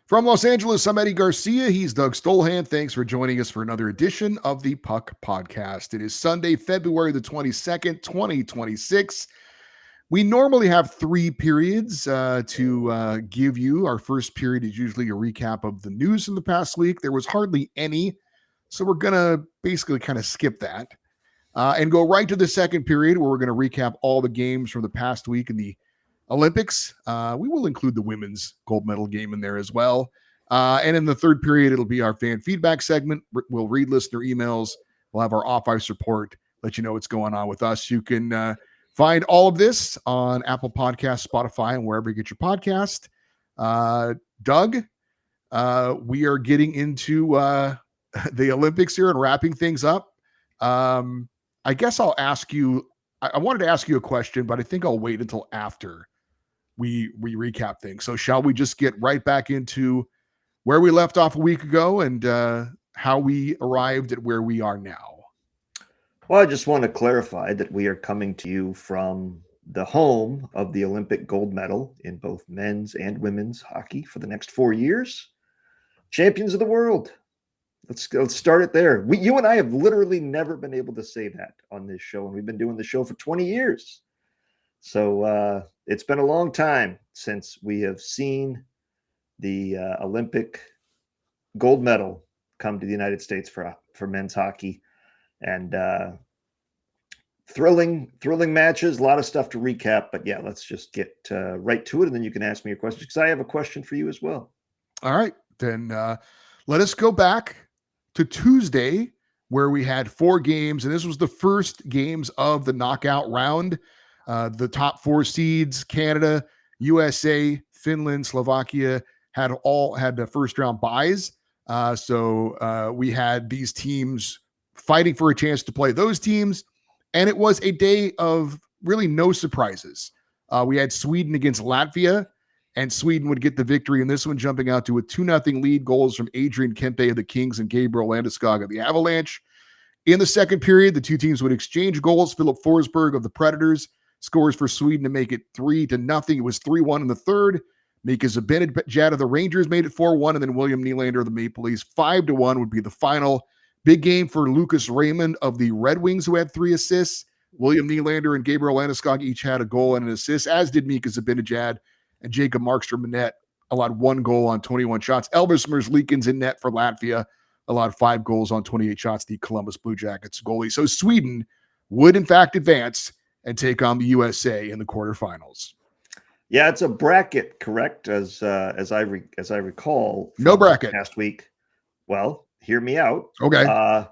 From Los Angeles, I'm Eddie Garcia. He's Doug Stolhand. Thanks for joining us for another edition of the Puck Podcast. It is Sunday, February the 22nd, 2026. We normally have three periods to give you. Our first period is usually a recap of the news from the past week. There was hardly any, so we're going to basically kind of skip that and go right to the second period where we're going to recap all the games from the past week in the Olympics. We will include the women's gold medal game in there as well. And in the third period, it'll be our fan feedback segment. We'll read listener emails. We'll have our off-ice report, let you know what's going on with us. You can find all of this on Apple Podcasts, Spotify, and wherever you get your podcast. Doug, we are getting into the Olympics here and wrapping things up. I guess I'll ask you, I wanted to ask you a question, but I think I'll wait until after we recap things. So shall we just get right back into where we left off a week ago and how we arrived at where we are now? Well, I just want to clarify that we are coming to you from the home of the Olympic gold medal in both men's and women's hockey for the next 4 years. Champions of the world. Let's start it there. You and I have literally never been able to say that on this show, and we've been doing the show for 20 years. So it's been a long time since we have seen the Olympic gold medal come to the United States for men's hockey, and thrilling matches, a lot of stuff to recap. But yeah, let's just get right to it, and then you can ask me your questions because I have a question for you as well. All right, then let us go back to Tuesday where we had 4 games, and this was the first games of the knockout round. The top 4 seeds, Canada, USA, Finland, Slovakia, had the first round buys. So we had these teams fighting for a chance to play those teams. And it was a day of really no surprises. We had Sweden against Latvia, and Sweden would get the victory in this one, jumping out to a 2-0 lead. Goals from Adrian Kempe of the Kings and Gabriel Landeskog of the Avalanche. In the second period, the two teams would exchange goals. Philip Forsberg of the Predators scores for Sweden to make it 3-0. It was 3-1 in the third. Mika Zibanejad of the Rangers made it 4-1, and then William Nylander of the Maple Leafs 5-1 would be the final. Big game for Lucas Raymond of the Red Wings, who had 3 assists. William Nylander and Gabriel Landeskog each had a goal and an assist, as did Mika Zibanejad, and Jacob Markstrom in net allowed 1 goal on 21 shots. Elvis Merzlikins in net for Latvia allowed 5 goals on 28 shots, the Columbus Blue Jackets goalie. So Sweden would, in fact, advance and take on the USA in the quarterfinals. Yeah, it's a bracket, correct? As I recall, no bracket last week. Well, hear me out. Okay.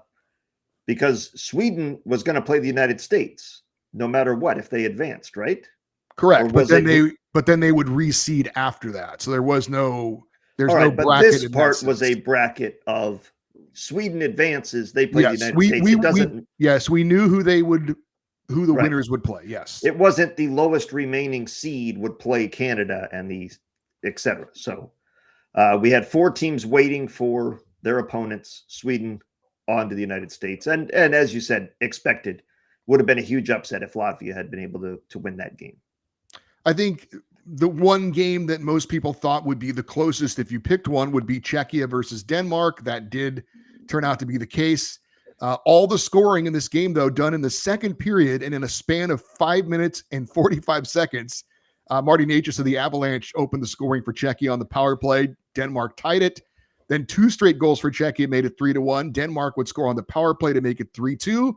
Because Sweden was going to play the United States no matter what if they advanced, right? Correct. But then they would reseed after that. So there's no bracket. But this part was a bracket of Sweden advances. They play the United States. Yes, we knew who the winners would play. Yes. It wasn't the lowest remaining seed would play Canada and the et cetera. So we had 4 teams waiting for their opponents, Sweden, on to the United States. And as you said, expected. Would have been a huge upset if Latvia had been able to win that game. I think the one game that most people thought would be the closest, if you picked one, would be Czechia versus Denmark. That did turn out to be the case. All the scoring in this game, though, done in the second period and in a span of 5 minutes and 45 seconds. Marty Necas of the Avalanche opened the scoring for Czechia on the power play. Denmark tied it. Then 2 straight goals for Czechia made it 3-1. Denmark would score on the power play to make it 3-2.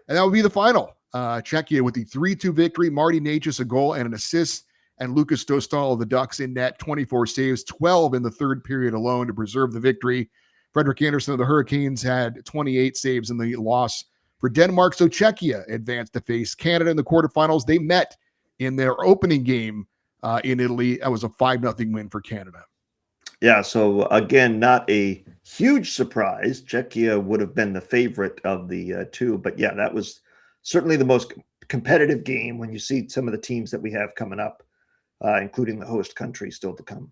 And that would be the final. Czechia with the 3-2 victory. Marty Necas a goal and an assist. And Lucas Dostal of the Ducks in net, 24 saves, 12 in the third period alone to preserve the victory. Frederik Andersen of the Hurricanes had 28 saves in the loss for Denmark. So Czechia advanced to face Canada in the quarterfinals. They met in their opening game in Italy. That was a 5-0 win for Canada. Yeah, so again, not a huge surprise. Czechia would have been the favorite of the two. But yeah, that was certainly the most competitive game when you see some of the teams that we have coming up, including the host country still to come.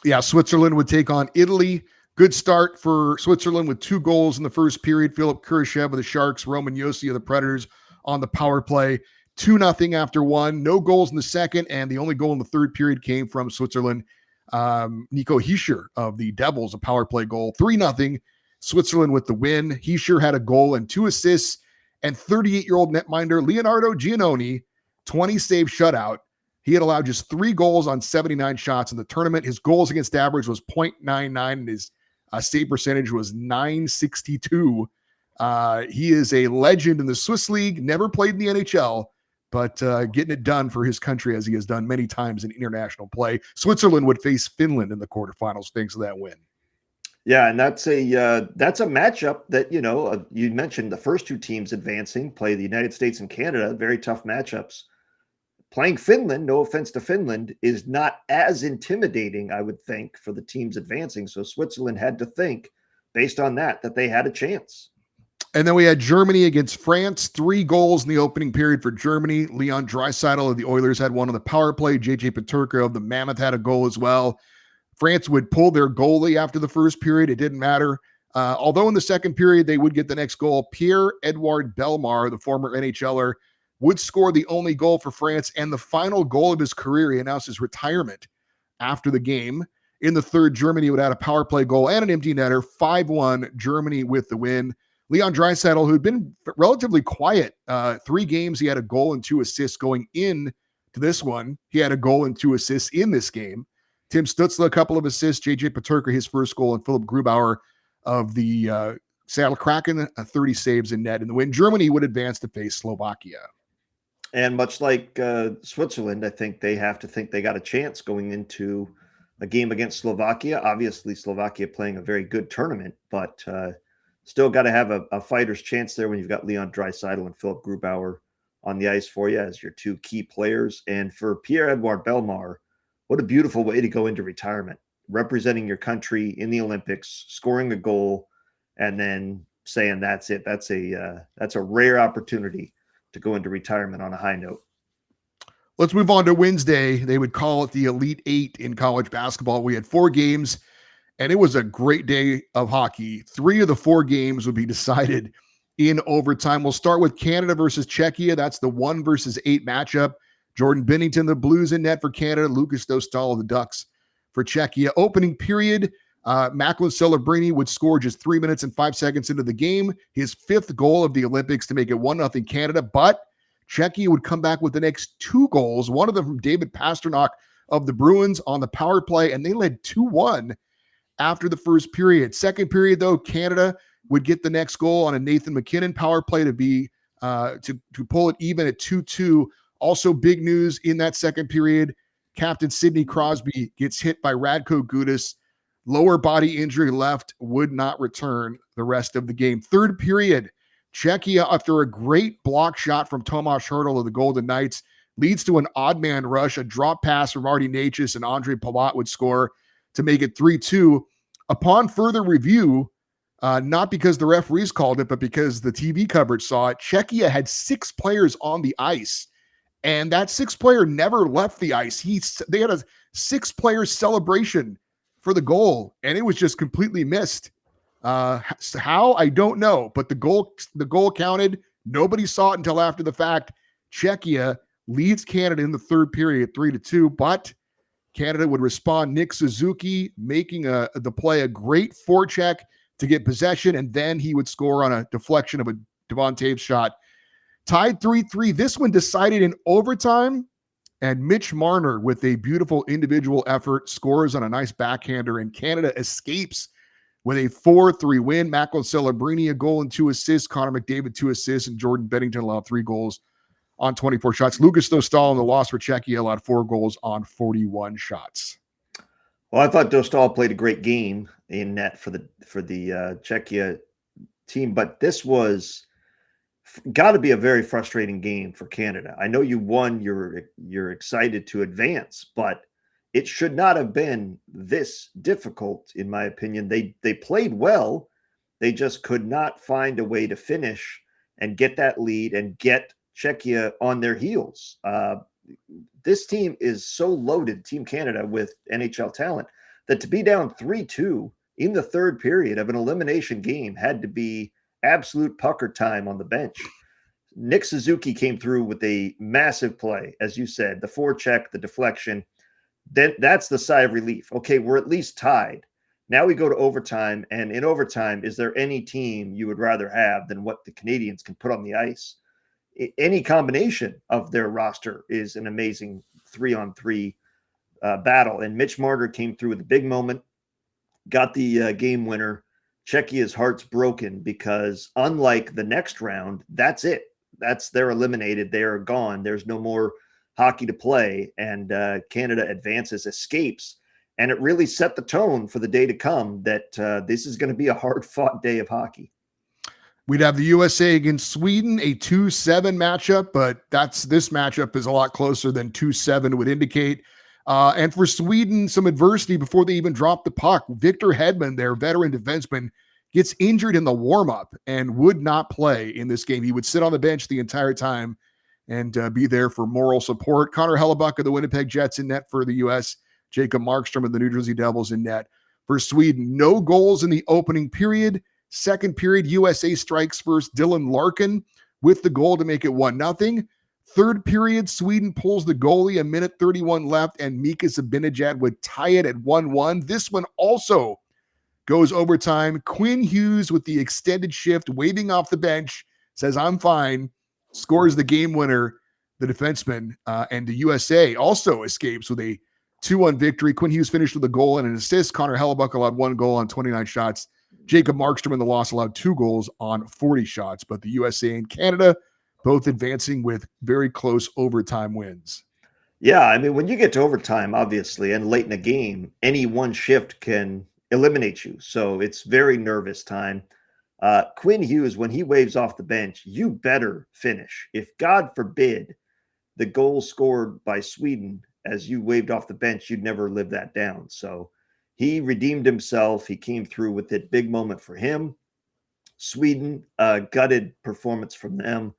Yeah, Switzerland would take on Italy. Good start for Switzerland with 2 goals in the first period. Philip Kurashev of the Sharks, Roman Josi of the Predators on the power play. 2-0 after 1. No goals in the second, and the only goal in the third period came from Switzerland. Nico Hischier of the Devils, a power play goal, 3-0. Switzerland with the win. Hischier had a goal and 2 assists, and 38-year-old netminder Leonardo Giannoni, 20-save shutout. He had allowed just 3 goals on 79 shots in the tournament. His goals against average was .99, and his save percentage was .962. He is a legend in the Swiss League, never played in the NHL, but getting it done for his country as he has done many times in international play. Switzerland would face Finland in the quarterfinals thanks to that win. Yeah, and that's a matchup that, you mentioned the first 2 teams advancing play the United States and Canada, very tough matchups. Playing Finland, no offense to Finland, is not as intimidating, I would think, for the teams advancing. So Switzerland had to think, based on that they had a chance. And then we had Germany against France, 3 goals in the opening period for Germany. Leon Draisaitl of the Oilers had one on the power play. JJ Peterka of the Mammoth had a goal as well. France would pull their goalie after the first period. It didn't matter. Although in the second period, they would get the next goal. Pierre-Edouard Bellemare, the former NHLer, would score the only goal for France and the final goal of his career. He announced his retirement after the game. In the third, Germany would add a power play goal and an empty netter. 5-1, Germany with the win. Leon Draisaitl, who had been relatively quiet, 3 games, he had a goal and 2 assists going in to this one. He had a goal and 2 assists in this game. Tim Stützle, a couple of assists. JJ Peterka, his first goal, and Philip Grubauer of the Seattle Kraken, 30 saves in net in the win. Germany would advance to face Slovakia. And much like Switzerland, I think they have to think they got a chance going into a game against Slovakia. Obviously, Slovakia playing a very good tournament, but still got to have a fighter's chance there when you've got Leon Draisaitl and Philip Grubauer on the ice for you as your 2 key players. And for Pierre-Edouard Bellemare, what a beautiful way to go into retirement, representing your country in the Olympics, scoring a goal, and then saying that's it. That's a rare opportunity to go into retirement on a high note. Let's move on to Wednesday. They would call it the Elite 8 in college basketball. We had 4 games, and it was a great day of hockey. 3 of the 4 games would be decided in overtime. We'll start with Canada versus Czechia. That's the 1 versus 8 matchup. Jordan Binnington, the Blues in net for Canada. Lucas Dostal, the Ducks for Czechia. Opening period, Macklin Celebrini would score just 3 minutes and 5 seconds into the game. His 5th goal of the Olympics to make it 1-0 Canada. But Czechia would come back with the next 2 goals, one of them from David Pasternak of the Bruins on the power play, and they led 2-1 after the first period. Second period, though, Canada would get the next goal on a Nathan McKinnon power play to be to pull it even at 2-2. Also, big news in that second period, Captain Sidney Crosby gets hit by Radko Gudas. Lower body injury left, would not return the rest of the game. Third period, Czechia, after a great block shot from Tomáš Hertl of the Golden Knights, leads to an odd man rush. A drop pass from Artie Natchez and Andre Palat would score to make it 3-2. Upon further review, not because the referees called it, but because the TV coverage saw it, Czechia had 6 players on the ice. And that 6th player never left the ice. They had a 6-player celebration for the goal, and it was just completely missed. How? I don't know, but the goal counted. Nobody saw it until after the fact. Czechia leads Canada in the third period, 3-2, but Canada would respond. Nick Suzuki making the play, a great forecheck to get possession, and then he would score on a deflection of a Devon Toews shot. Tied 3-3. This one decided in overtime, and Mitch Marner, with a beautiful individual effort, scores on a nice backhander, and Canada escapes with a 4-3 win. Macklin Celebrini, a goal and 2 assists. Connor McDavid, 2 assists, and Jordan Binnington allowed 3 goals on 24 shots. Lucas Dostal in the loss for Czechia allowed 4 goals on 41 shots. Well, I thought Dostal played a great game in net for the Czechia team, but this was got to be a very frustrating game for Canada. I know you won, you're excited to advance, but it should not have been this difficult, in my opinion. They played well. They just could not find a way to finish and get that lead and get Czechia on their heels. This team is so loaded, Team Canada, with NHL talent, that to be down 3-2 in the third period of an elimination game had to be absolute pucker time on the bench. Nick Suzuki came through with a massive play, as you said, the forecheck, the deflection. then that's the sigh of relief. Okay, we're at least tied. Now we go to overtime, and in overtime, is there any team you would rather have than what the Canadians can put on the ice? Any combination of their roster is an amazing 3-on-3 battle. And Mitch Marner came through with a big moment, got the game winner. Czechia's heart's broken because unlike the next round, that's it. They're eliminated. They are gone. There's no more hockey to play, and Canada advances, escapes, and it really set the tone for the day to come that this is going to be a hard-fought day of hockey. We'd have the USA against Sweden, a 2-7 matchup, but this matchup is a lot closer than 2-7 would indicate. And for Sweden, some adversity before they even drop the puck. Victor Hedman, their veteran defenseman, gets injured in the warm-up and would not play in this game. He would sit on the bench the entire time and be there for moral support. Connor Hellebuck of the Winnipeg Jets in net for the U.S. Jacob Markstrom of the New Jersey Devils in net for Sweden. No goals in the opening period. Second period, USA strikes first. Dylan Larkin with the goal to make it 1-0. Third period, Sweden pulls the goalie, a minute 31 left, and Mika Zibanejad would tie it at 1-1. This one also goes overtime. Quinn Hughes with the extended shift, waving off the bench, says, "I'm fine," scores the game winner, the defenseman, and the USA also escapes with a 2-1 victory. Quinn Hughes finished with a goal and an assist. Connor Hellebuck allowed 1 goal on 29 shots. Jacob Markstrom in the loss allowed 2 goals on 40 shots, but the USA and Canada both advancing with very close overtime wins. Yeah, I mean, when you get to overtime, obviously, and late in a game, any one shift can eliminate you. So it's very nervous time. Quinn Hughes, when he waves off the bench, you better finish. If God forbid the goal scored by Sweden as you waved off the bench, you'd never live that down. So he redeemed himself. He came through with it. Big moment for him. Sweden, gutted performance from them.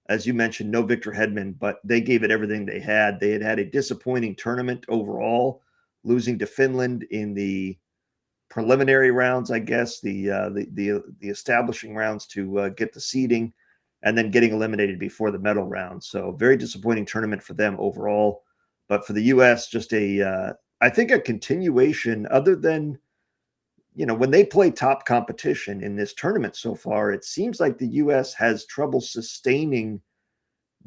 As you mentioned, no Victor Hedman, but they gave it everything they had. They had a disappointing tournament overall, losing to Finland in the preliminary rounds, I guess, the establishing rounds to get the seeding, and then getting eliminated before the medal round. So very disappointing tournament for them overall. But for the U.S., just I think a continuation other than, when they play top competition in this tournament so far, it seems like the U.S. has trouble sustaining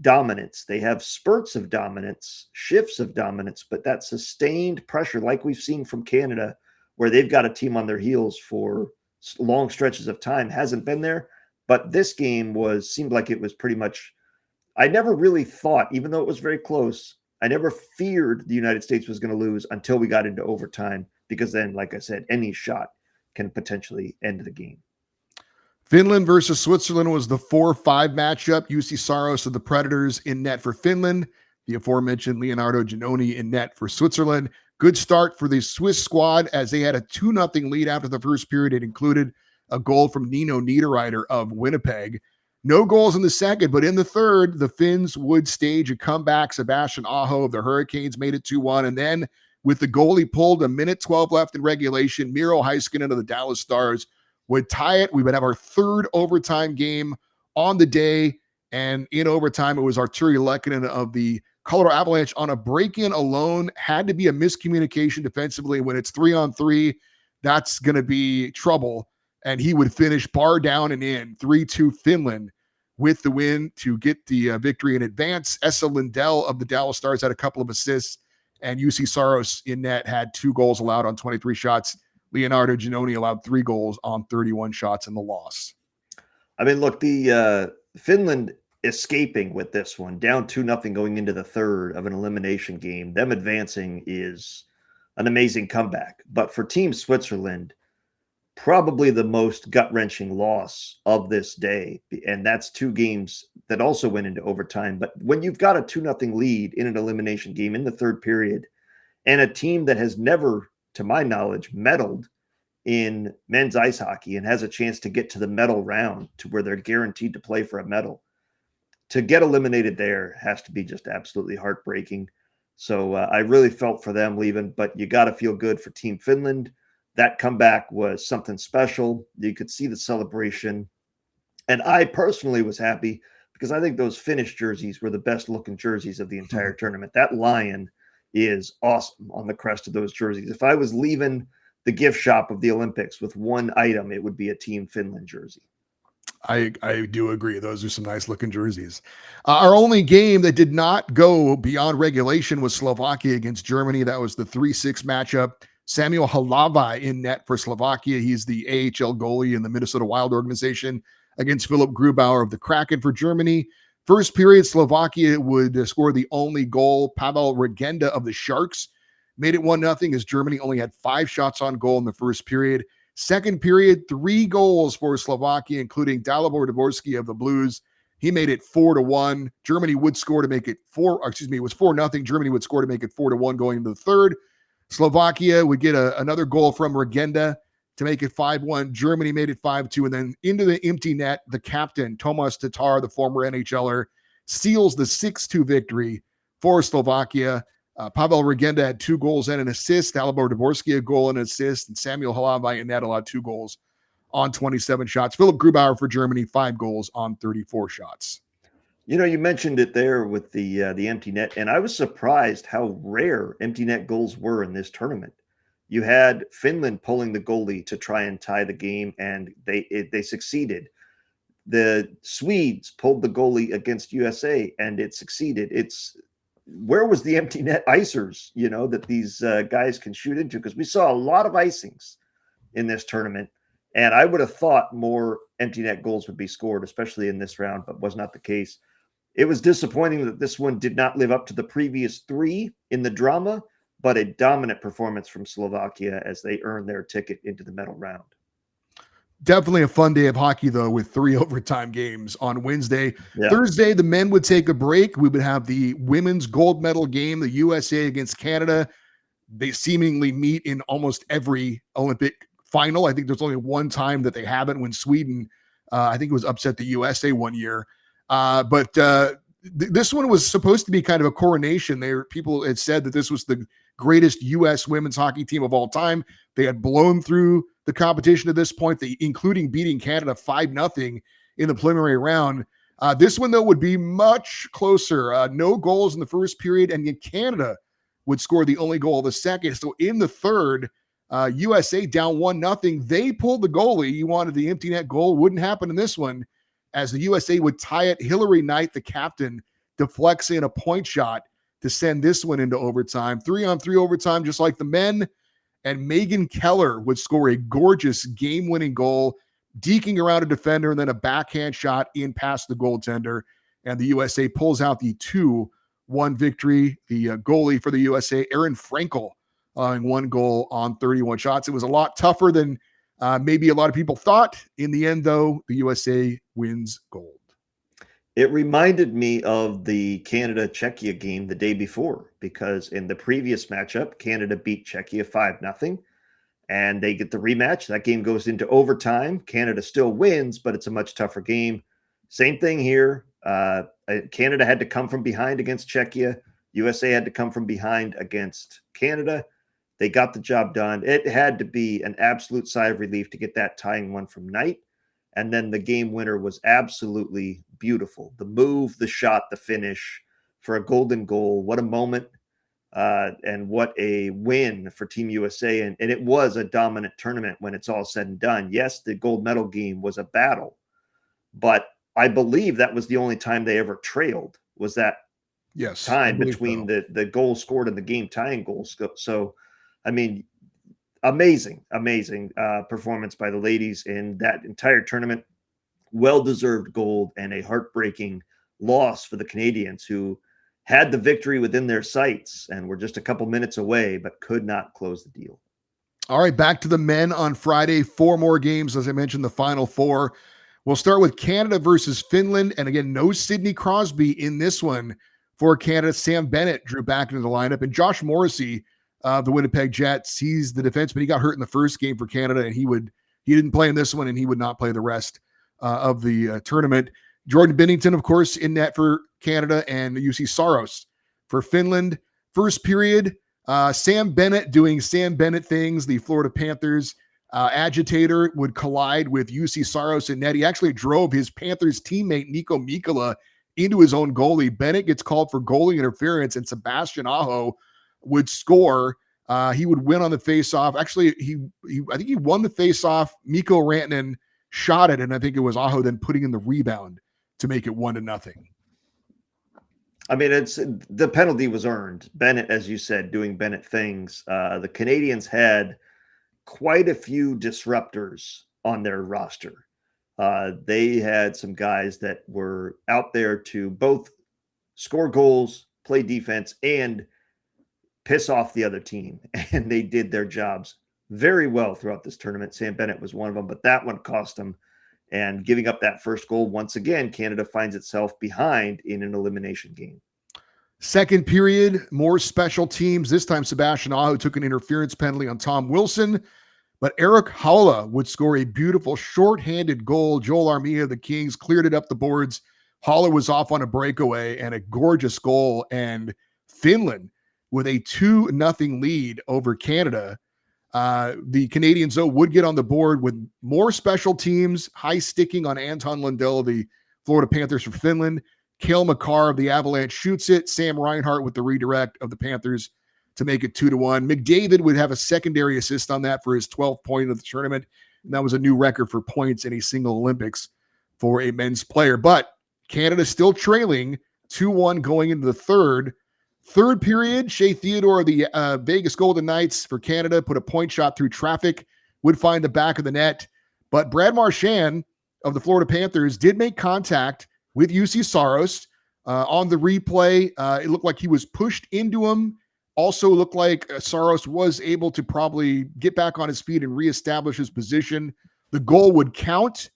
dominance. They have spurts of dominance, shifts of dominance, but that sustained pressure, like we've seen from Canada, where they've got a team on their heels for long stretches of time, hasn't been there. But this game seemed like it was pretty much, I never really thought, even though it was very close, I never feared the United States was going to lose until we got into overtime, because then, like I said, any shot can potentially end the game. Finland versus Switzerland was the 4-5 matchup. UC Saros of the Predators in net for Finland. The aforementioned Leonardo Giannoni in net for Switzerland. Good start for the Swiss squad as they had a 2-0 lead after the first period. It included a goal from Nino Niederreiter of Winnipeg. No goals in the second, but in the third, the Finns would stage a comeback. Sebastian Aho of the Hurricanes made it 2-1. And then with the goalie pulled, a minute 12 left in regulation, Miro Heiskanen of the Dallas Stars would tie it. We would have our third overtime game on the day. And in overtime, it was Artturi Lehkonen of the Colorado Avalanche on a break-in alone. Had to be a miscommunication defensively. When it's 3-on-3, that's going to be trouble. And he would finish bar down and in 3-2 Finland with the win to get the victory in advance. Esa Lindell of the Dallas Stars had a couple of assists, and UC Saros in net had 2 goals allowed on 23 shots. Leonardo Giannoni allowed 3 goals on 31 shots in the loss. I mean, look, the Finland escaping with this one, down 2-0 going into the third of an elimination game, them advancing is an amazing comeback. But for Team Switzerland, probably the most gut-wrenching loss of this day. And that's 2 games that also went into overtime. But when you've got a 2-0 lead in an elimination game in the third period, and a team that has never, to my knowledge, medaled in men's ice hockey and has a chance to get to the medal round to where they're guaranteed to play for a medal, to get eliminated there has to be just absolutely heartbreaking. So I really felt for them leaving, but you got to feel good for Team Finland. That comeback was something special. You could see the celebration. And I personally was happy because I think those Finnish jerseys were the best looking jerseys of the entire tournament. That lion is awesome on the crest of those jerseys. If I was leaving the gift shop of the Olympics with one item, it would be a Team Finland jersey. I do agree. Those are some nice looking jerseys. Our only game that did not go beyond regulation was Slovakia against Germany. That was the 3-6 matchup. Samuel Halava in net for Slovakia. He's the AHL goalie in the Minnesota Wild organization against Philip Grubauer of the Kraken for Germany. First period, Slovakia would score the only goal. Pavel Regenda of the Sharks made it 1-0 as Germany only had 5 shots on goal in the first period. Second period, 3 goals for Slovakia, including Dalibor Dvorsky of the Blues. He made it 4-1. Germany would score to make it it was 4-0. Germany would score to make it 4-1 going into the third. Slovakia would get another goal from Regenda to make it 5-1. Germany made it 5-2. And then into the empty net, the captain, Tomas Tatar, the former NHLer, seals the 6-2 victory for Slovakia. Pavel Regenda had 2 goals and an assist. Dalibor Dvorsky a goal and an assist. And Samuel Halava in net allowed 2 goals on 27 shots. Philip Grubauer for Germany, 5 goals on 34 shots. You know, you mentioned it there with the empty net, and I was surprised how rare empty net goals were in this tournament. You had Finland pulling the goalie to try and tie the game, and they succeeded. The Swedes pulled the goalie against USA, and it succeeded. Where was the empty net icers, that these guys can shoot into? Because we saw a lot of icings in this tournament, and I would have thought more empty net goals would be scored, especially in this round, but was not the case. It was disappointing that this one did not live up to the previous 3 in the drama, but a dominant performance from Slovakia as they earned their ticket into the medal round. Definitely a fun day of hockey, though, with 3 overtime games on Wednesday. Yeah. Thursday, the men would take a break. We would have the women's gold medal game, the USA against Canada. They seemingly meet in almost every Olympic final. I think there's only one time that they haven't, when Sweden, I think it was upset the USA one year. But this one was supposed to be kind of a coronation. People had said that this was the greatest U.S. women's hockey team of all time. They had blown through the competition at this point, including beating Canada 5-0 in the preliminary round. This one, though, would be much closer. No goals in the first period, and yet Canada would score the only goal of the second. So in the third, USA down 1-0. They pulled the goalie. You wanted the empty net goal. Wouldn't happen in this one, as the USA would tie it. Hillary Knight, the captain, deflects in a point shot to send this one into overtime. 3-on-3 overtime, just like the men. And Megan Keller would score a gorgeous game-winning goal, deking around a defender, and then a backhand shot in past the goaltender. And the USA pulls out the 2-1 victory. The goalie for the USA, Aaron Frankel, in 1 goal on 31 shots. It was a lot tougher than maybe a lot of people thought. In the end, though, the USA wins gold. It reminded me of the Canada-Czechia game the day before, because in the previous matchup, Canada beat Czechia 5-0, and they get the rematch. That game goes into overtime. Canada still wins, but it's a much tougher game. Same thing here. Canada had to come from behind against Czechia. USA had to come from behind against Canada. They got the job done. It had to be an absolute sigh of relief to get that tying one from Knight. And then the game winner was absolutely beautiful. The move, the shot, the finish for a golden goal. What a moment, and what a win for Team USA. And it was a dominant tournament when it's all said and done. Yes, the gold medal game was a battle, but I believe that was the only time they ever trailed, was that time between the goal scored and the game tying goals. So, I mean, amazing performance by the ladies in that entire tournament. Well-deserved gold, and a heartbreaking loss for the Canadians, who had the victory within their sights and were just a couple minutes away, but could not close the deal. All right, back to the men on Friday. 4 more games, as I mentioned, the final 4. We'll start with Canada versus Finland. And again, no Sidney Crosby in this one for Canada. Sam Bennett drew back into the lineup, and Josh Morrissey, the Winnipeg Jets, he's the defenseman. He got hurt in the first game for Canada, and he didn't play in this one, and he would not play the rest of the tournament. Jordan Binnington, of course, in net for Canada, and UC Saros for Finland. First period, Sam Bennett doing Sam Bennett things. The Florida Panthers agitator would collide with UC Saros in net. He actually drove his Panthers teammate Nico Mikkola into his own goalie. Bennett gets called for goalie interference, and Sebastian Aho would score. He would win on the faceoff. Actually, I think he won the faceoff. Mikko Rantanen shot it, and I think it was Aho then putting in the rebound to make it 1-0. I mean, the penalty was earned. Bennett, as you said, doing Bennett things. The Canadians had quite a few disruptors on their roster. They had some guys that were out there to both score goals, play defense, and piss off the other team. And they did their jobs very well throughout this tournament. Sam Bennett was one of them, but that one cost them. And giving up that first goal, once again, Canada finds itself behind in an elimination game. Second period, more special teams. This time, Sebastian Aho took an interference penalty on Tom Wilson, but Eric Haula would score a beautiful shorthanded goal. Joel Armia of the Kings cleared it up the boards. Haula was off on a breakaway and a gorgeous goal. And Finland with a 2-0 lead over Canada. The Canadians, though, would get on the board with more special teams, high sticking on Anton Lundell of the Florida Panthers for Finland. Cale Makar of the Avalanche shoots it. Sam Reinhart with the redirect of the Panthers to make it 2-1. McDavid would have a secondary assist on that for his 12th point of the tournament. And that was a new record for points in a single Olympics for a men's player. But Canada still trailing 2-1 going into the third. Third period, Shea Theodore of the Vegas Golden Knights for Canada put a point shot through traffic, would find the back of the net. But Brad Marchand of the Florida Panthers did make contact with UC Saros on the replay. It looked like he was pushed into him. Also looked like Saros was able to probably get back on his feet and reestablish his position. The goal would count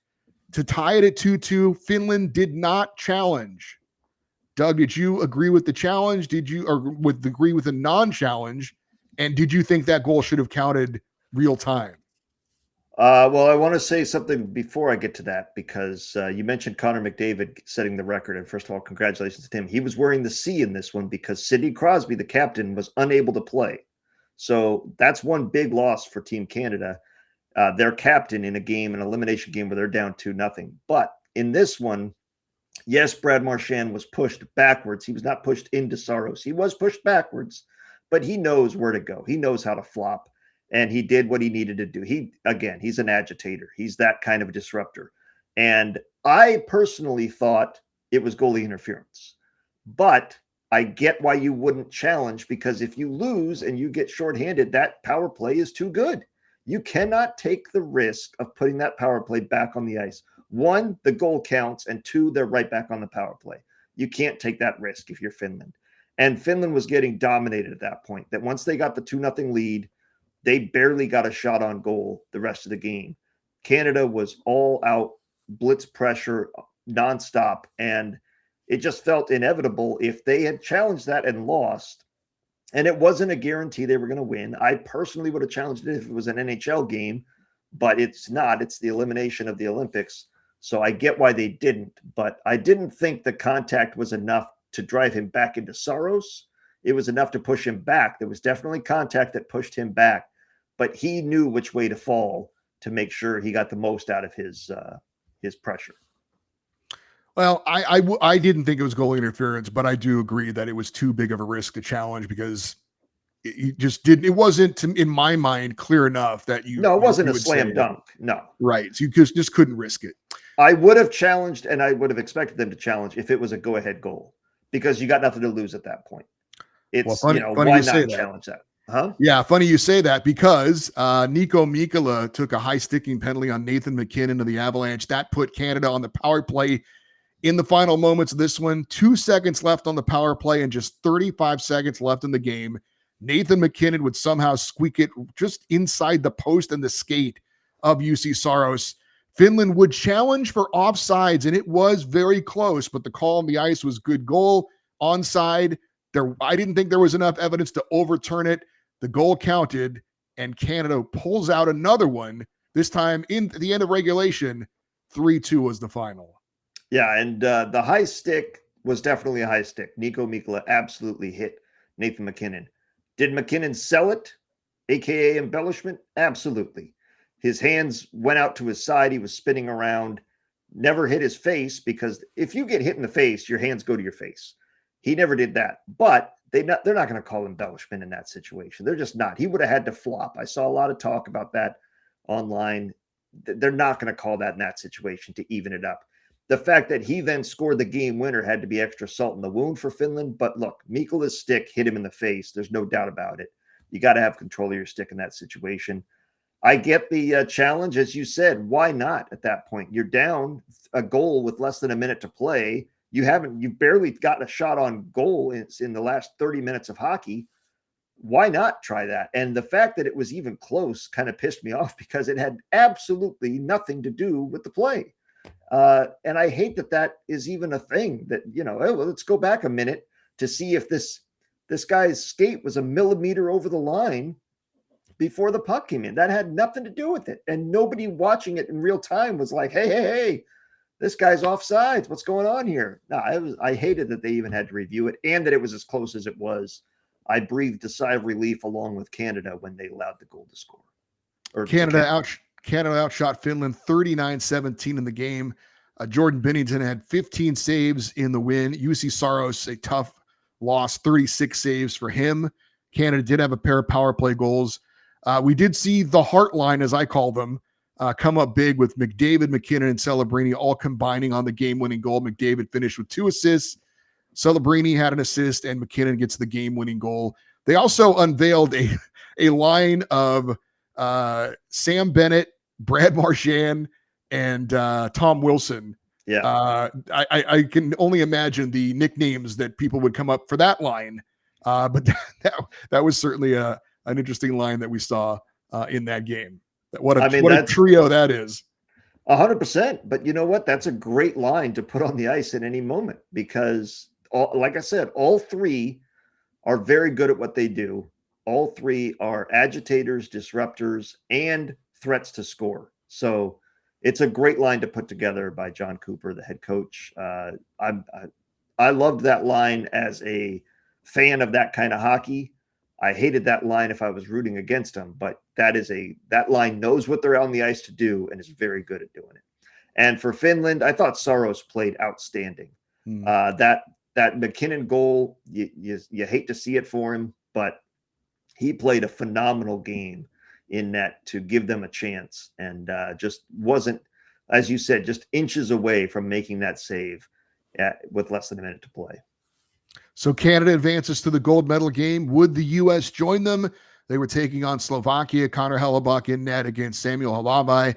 to tie it at 2-2. Finland did not challenge. Doug, did you agree with the challenge? Did you agree with the non-challenge? And did you think that goal should have counted real time? Well, I want to say something before I get to that, because you mentioned Connor McDavid setting the record. And first of all, congratulations to him. He was wearing the C in this one because Sidney Crosby, the captain, was unable to play. So that's one big loss for Team Canada. Their captain in an elimination game where they're down 2-0. But in this one, yes, Brad Marchand was pushed backwards. He was not pushed into Saros. He was pushed backwards, but he knows where to go. He knows how to flop, and he did what he needed to do. He's an agitator. He's that kind of a disruptor. And I personally thought it was goalie interference, but I get why you wouldn't challenge, because if you lose and you get shorthanded, that power play is too good. You cannot take the risk of putting that power play back on the ice. One, the goal counts, and two, they're right back on the power play. You can't take that risk if you're Finland. And Finland was getting dominated at that point, that once they got the 2-0 lead, they barely got a shot on goal the rest of the game. Canada was all out, blitz pressure, nonstop, and it just felt inevitable if they had challenged that and lost. And it wasn't a guarantee they were going to win. I personally would have challenged it if it was an NHL game, but it's not. It's the elimination of the Olympics. So I get why they didn't, but I didn't think the contact was enough to drive him back into Saros. It was enough to push him back. There was definitely contact that pushed him back, but he knew which way to fall to make sure he got the most out of his pressure. Well, I didn't think it was goalie interference, but I do agree that it was too big of a risk to challenge, because it just didn't. It wasn't, in my mind, clear enough that you. No, it wasn't you a slam dunk. No, right. So you just couldn't risk it. I would have challenged, and I would have expected them to challenge if it was a go-ahead goal, because you got nothing to lose at that point. It's funny why not challenge that? Huh? Yeah, funny you say that, because Nico Mikkola took a high sticking penalty on Nathan MacKinnon of the Avalanche. That put Canada on the power play in the final moments of this one. 2 seconds left on the power play and just 35 seconds left in the game. Nathan MacKinnon would somehow squeak it just inside the post and the skate of UC Saros. Finland would challenge for offsides, and it was very close, but the call on the ice was good goal, onside. I didn't think there was enough evidence to overturn it. The goal counted, and Canada pulls out another one, this time in the end of regulation. 3-2 was the final. Yeah, and the high stick was definitely a high stick. Nico Mikkola absolutely hit Nathan MacKinnon. Did MacKinnon sell it, a.k.a. embellishment? Absolutely. His hands went out to his side. He was spinning around, never hit his face, because if you get hit in the face, your hands go to your face. He never did that. But they're not going to call embellishment in that situation. They're just not. He would have had to flop. I saw a lot of talk about that online. They're not going to call that in that situation to even it up. The fact that he then scored the game winner had to be extra salt in the wound for Finland. But look, Mikola's stick hit him in the face. There's no doubt about it. You got to have control of your stick in that situation. I get the challenge, as you said. Why not at that point? You're down a goal with less than a minute to play. You barely got a shot on goal in the last 30 minutes of hockey. Why not try that? And the fact that it was even close kind of pissed me off because it had absolutely nothing to do with the play. And I hate that is even a thing that, well, let's go back a minute to see if this guy's skate was a millimeter over the line before the puck came in. That had nothing to do with it. And nobody watching it in real time was like, hey, this guy's offsides. What's going on here? No, I hated that they even had to review it and that it was as close as it was. I breathed a sigh of relief along with Canada when they allowed the goal to score. Canada outshot Finland 39-17 in the game. Jordan Binnington had 15 saves in the win. UC Saros, a tough loss, 36 saves for him. Canada did have a pair of power play goals. We did see the Heart line, as I call them, come up big with McDavid, McKinnon, and Celebrini all combining on the game-winning goal. McDavid finished with 2 assists. Celebrini had an assist, and McKinnon gets the game-winning goal. They also unveiled a line of Sam Bennett, Brad Marchand, and Tom Wilson. Yeah. I can only imagine the nicknames that people would come up for that line. But that was certainly an interesting line that we saw in that game. What a trio that is. 100%. But you know what? That's a great line to put on the ice at any moment because, like I said, all three are very good at what they do. All three are agitators, disruptors, and threats to score. So it's a great line to put together by John Cooper, the head coach. I loved that line as a fan of that kind of hockey. I hated that line if I was rooting against them, but that line knows what they're on the ice to do and is very good at doing it. And for Finland, I thought Saros played outstanding. That McKinnon goal, you hate to see it for him, but he played a phenomenal game in net to give them a chance and just wasn't, as you said, just inches away from making that save with less than a minute to play. So Canada advances to the gold medal game. Would the U.S. join them? They were taking on Slovakia. Connor Hellebuck in net against Samuel Halavai.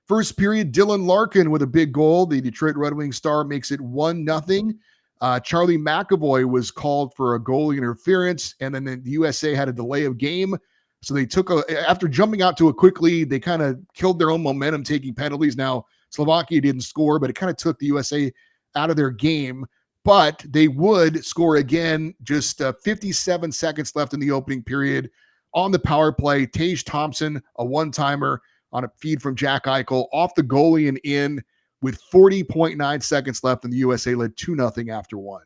First period, Dylan Larkin with a big goal. The Detroit Red Wings star makes it 1-0. Charlie McAvoy was called for a goalie interference, and then the USA had a delay of game. So they after jumping out to a quick lead, they kind of killed their own momentum taking penalties. Now, Slovakia didn't score, but it kind of took the USA out of their game. But they would score again, just 57 seconds left in the opening period on the power play. Tage Thompson, a one-timer on a feed from Jack Eichel, off the goalie and in with 40.9 seconds left, and the USA led 2-0 after one.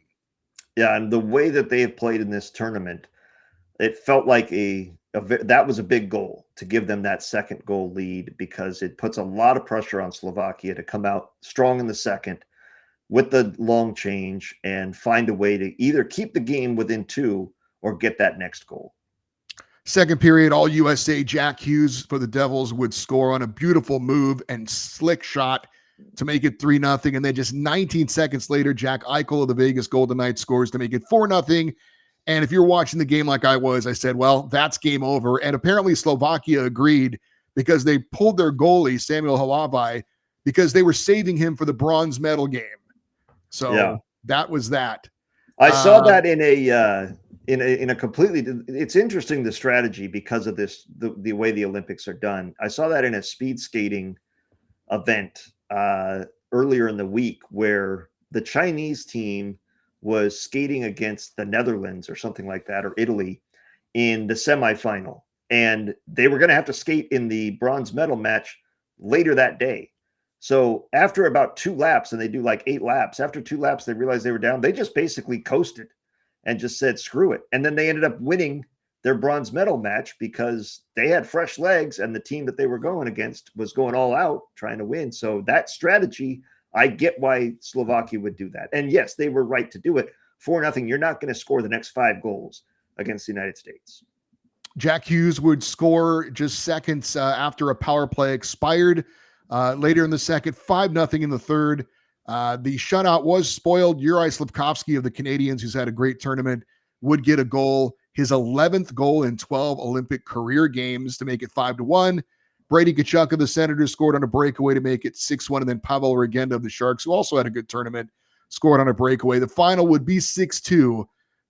Yeah, and the way that they have played in this tournament, it felt like that was a big goal to give them that second goal lead because it puts a lot of pressure on Slovakia to come out strong in the second with the long change and find a way to either keep the game within 2 or get that next goal. Second period, all USA. Jack Hughes for the Devils would score on a beautiful move and slick shot to make it 3-0. And then just 19 seconds later, Jack Eichel of the Vegas Golden Knights scores to make it 4-0. And if you're watching the game like I was, I said, well, that's game over. And apparently Slovakia agreed because they pulled their goalie, Samuel Halavai, because they were saving him for the bronze medal game. So That was that. I saw that in a completely. It's interesting, the strategy, because of this, the way the Olympics are done. I saw that in a speed skating event earlier in the week where the Chinese team was skating against the Netherlands or something like that, or Italy, in the semifinal, and they were going to have to skate in the bronze medal match later that day. So after about 2 laps, and they do like 8 laps, after 2 laps, they realized they were down. They just basically coasted and just said, screw it. And then they ended up winning their bronze medal match because they had fresh legs and the team that they were going against was going all out trying to win. So that strategy, I get why Slovakia would do that. And yes, they were right to do it. 4-0, you're not going to score the next 5 goals against the United States. Jack Hughes would score just seconds after a power play expired. Later in the second, 5-0 in the third. The shutout was spoiled. Juraj Slafkovsky of the Canadiens, who's had a great tournament, would get a goal. His 11th goal in 12 Olympic career games to make it 5-1. Brady Tkachuk of the Senators scored on a breakaway to make it 6-1. And then Pavel Regenda of the Sharks, who also had a good tournament, scored on a breakaway. The final would be 6-2,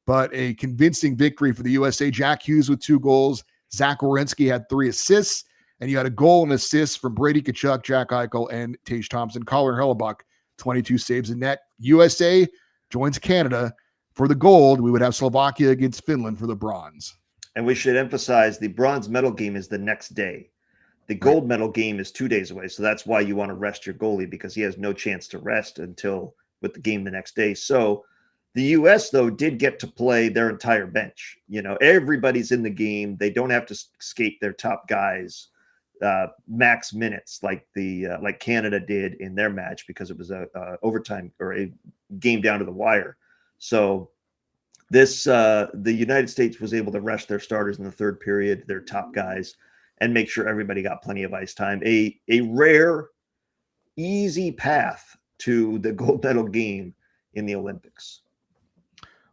but a convincing victory for the USA. Jack Hughes with 2 goals. Zach Werenski had 3 assists. And you had a goal and assist from Brady Tkachuk, Jack Eichel, and Tage Thompson. Colin Hellebuck, 22 saves in net. USA joins Canada for the gold. We would have Slovakia against Finland for the bronze. And we should emphasize the bronze medal game is the next day. The gold medal game is 2 days away. So that's why you want to rest your goalie, because he has no chance to rest until with the game the next day. So the U.S., though, did get to play their entire bench. Everybody's in the game. They don't have to skate their top guys max minutes like Canada did in their match, because it was a overtime or a game down to the wire. So the United States was able to rest their starters in the third period, their top guys, and make sure everybody got plenty of ice time. A rare, easy path to the gold medal game in the Olympics.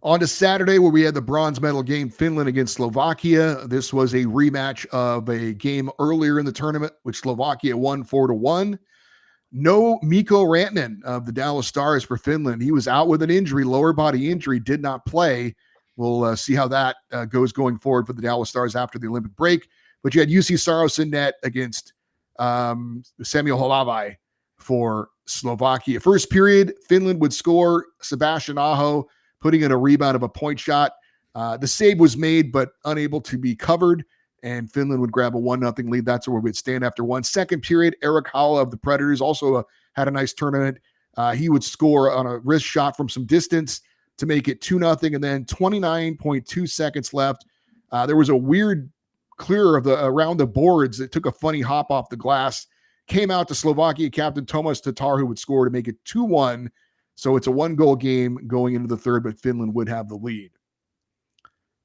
On to Saturday, where we had the bronze medal game, Finland against Slovakia. This was a rematch of a game earlier in the tournament, which Slovakia won 4-1. No Mikko Rantanen of the Dallas Stars for Finland. He was out with an injury, lower body injury, did not play. We'll see how that goes going forward for the Dallas Stars after the Olympic break. But you had UC Saros in net against Samuel Halavai for Slovakia. First period, Finland would score. Sebastian Aho putting in a rebound of a point shot. The save was made, but unable to be covered, and Finland would grab a 1-0 lead. That's where we'd stand after one. Second period, Erik Haula of the Predators also had a nice tournament. He would score on a wrist shot from some distance to make it 2-0, and then 29.2 seconds left. There was a weird clear of around the boards. It took a funny hop off the glass. Came out to Slovakia captain Tomas Tatar, who would score to make it 2-1. So it's a 1-goal game going into the third, but Finland would have the lead.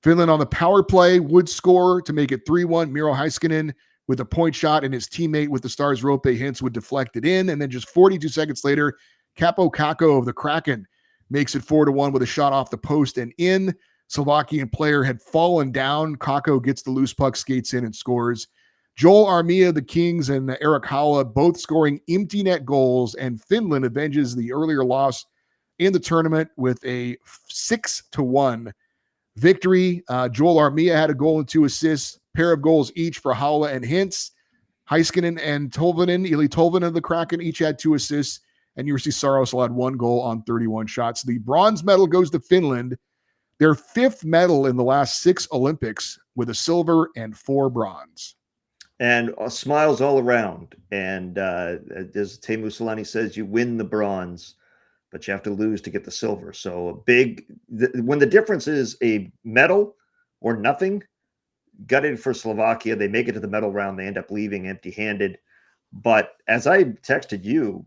Finland on the power play would score to make it 3-1. Miro Heiskanen with a point shot, and his teammate with the Stars, Rope Hintz, would deflect it in. And then just 42 seconds later, Capo Kakko of the Kraken makes it 4-1 with a shot off the post and in. Slovakian player had fallen down. Kakko gets the loose puck, skates in, and scores. Joel Armia, the Kings, and Erik Haula both scoring empty net goals, and Finland avenges the earlier loss in the tournament with a 6-1 victory. Joel Armia had a goal and 2 assists, pair of goals each for Haula and Hintz. Heiskanen and Eli Tolvanen of the Kraken each had 2 assists, and UC Saros had 1 goal on 31 shots. The bronze medal goes to Finland, their 5th medal in the last 6 Olympics, with a silver and 4 bronze. And smiles all around. And as Teemu Selanne says, you win the bronze, but you have to lose to get the silver. So when the difference is a medal or nothing, gutted for Slovakia. They make it to the medal round. They end up leaving empty-handed. But as I texted you,